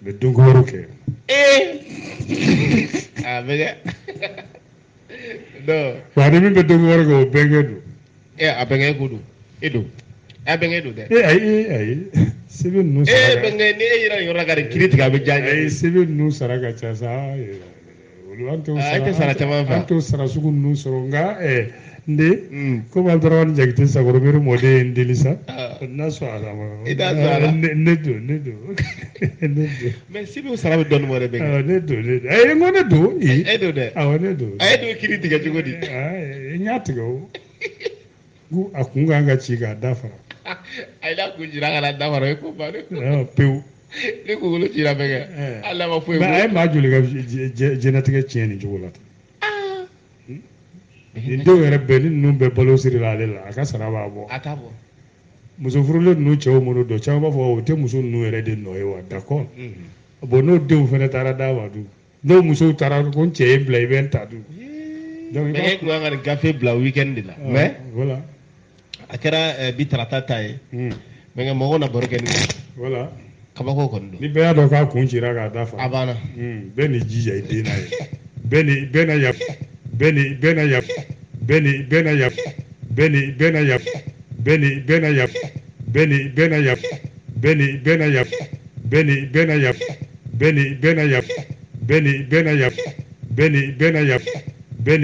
A bɛ donko wɛrɛw kɛ. A bɛ kɛ. Non. Wa ni min bɛ donko wɛrɛ kɛ o bɛnkɛ don. A bɛnkɛ ko don. E don. A bɛnkɛ don dɛ. Ayi. CB ninnu sara. Bɛnkɛ ni e yɛrɛ yɔrɔ la ka kiiri tigɛ a bɛ diya n ye. Ayi CB ninnu sara ka ca sa. Olu an t'o sara caman fɛ. An t'o sara sugu ninnu sɔrɔ nka nde komi Abdramane Jakite Sakɔrɔbere mɔden ye n deli sa. N'a sɔrɔ a la ma. I t'a sɔrɔ a la. Ne don. Mais CB sara bɛ dɔɔnin bɔ dɛ bɛnkɛ. Ne don. N ko ne don. E don dɛ. Awɔ ne don. A ye don kiiri tigɛ cogo di? N y'a tigɛ o. Ko a kun kan ka ci k'a da fara. A ye n'a kun cira ka na da fara o ye ko bannen. Pewu. Ni kunkolo cira bɛnkɛ. Hali n'a ma foyi. Mais a ye maa joli ka diɲɛlatigɛ tiɲɛ nin cogo la tan. Nin denw yɛrɛ bɛɛ ni ninnu bɛɛ balo siri la ale la a ka sara b'a bɔ. A t'a bɔ. Muso furulen ninnu cɛw minnu dɔn caman b'a fɔ o tɛ muso ninnu yɛrɛ de nɔ ye wa d'accord. Bon n'o denw fana taara d'a ma dun n'o musow taara ko n cɛ ye bila i bɛ n ta dun. Donc e kun kan ka nin gafe bila weekend de la. Mais voilà. A kɛra bi tarata ta ye. Bɛnkɛ mɔgɔw na baro kɛ ni voilà. Kabako kɔni don. Ni bɛɛ y'a dɔn k'a kun cira k'a da fara. A banna. Bɛɛ ni jija i den n'a ye. Bɛɛ na yafa. Bɛɛ na yafa. Bɛɛ na yafa. Bɛɛ na yafa. Bɛɛ na yafa. Bɛɛ na yafa. Bɛɛ na yafa. Bɛɛ na yafa. Bɛɛ na yafa. Bɛɛ na yafa. Bɛɛ na yafa.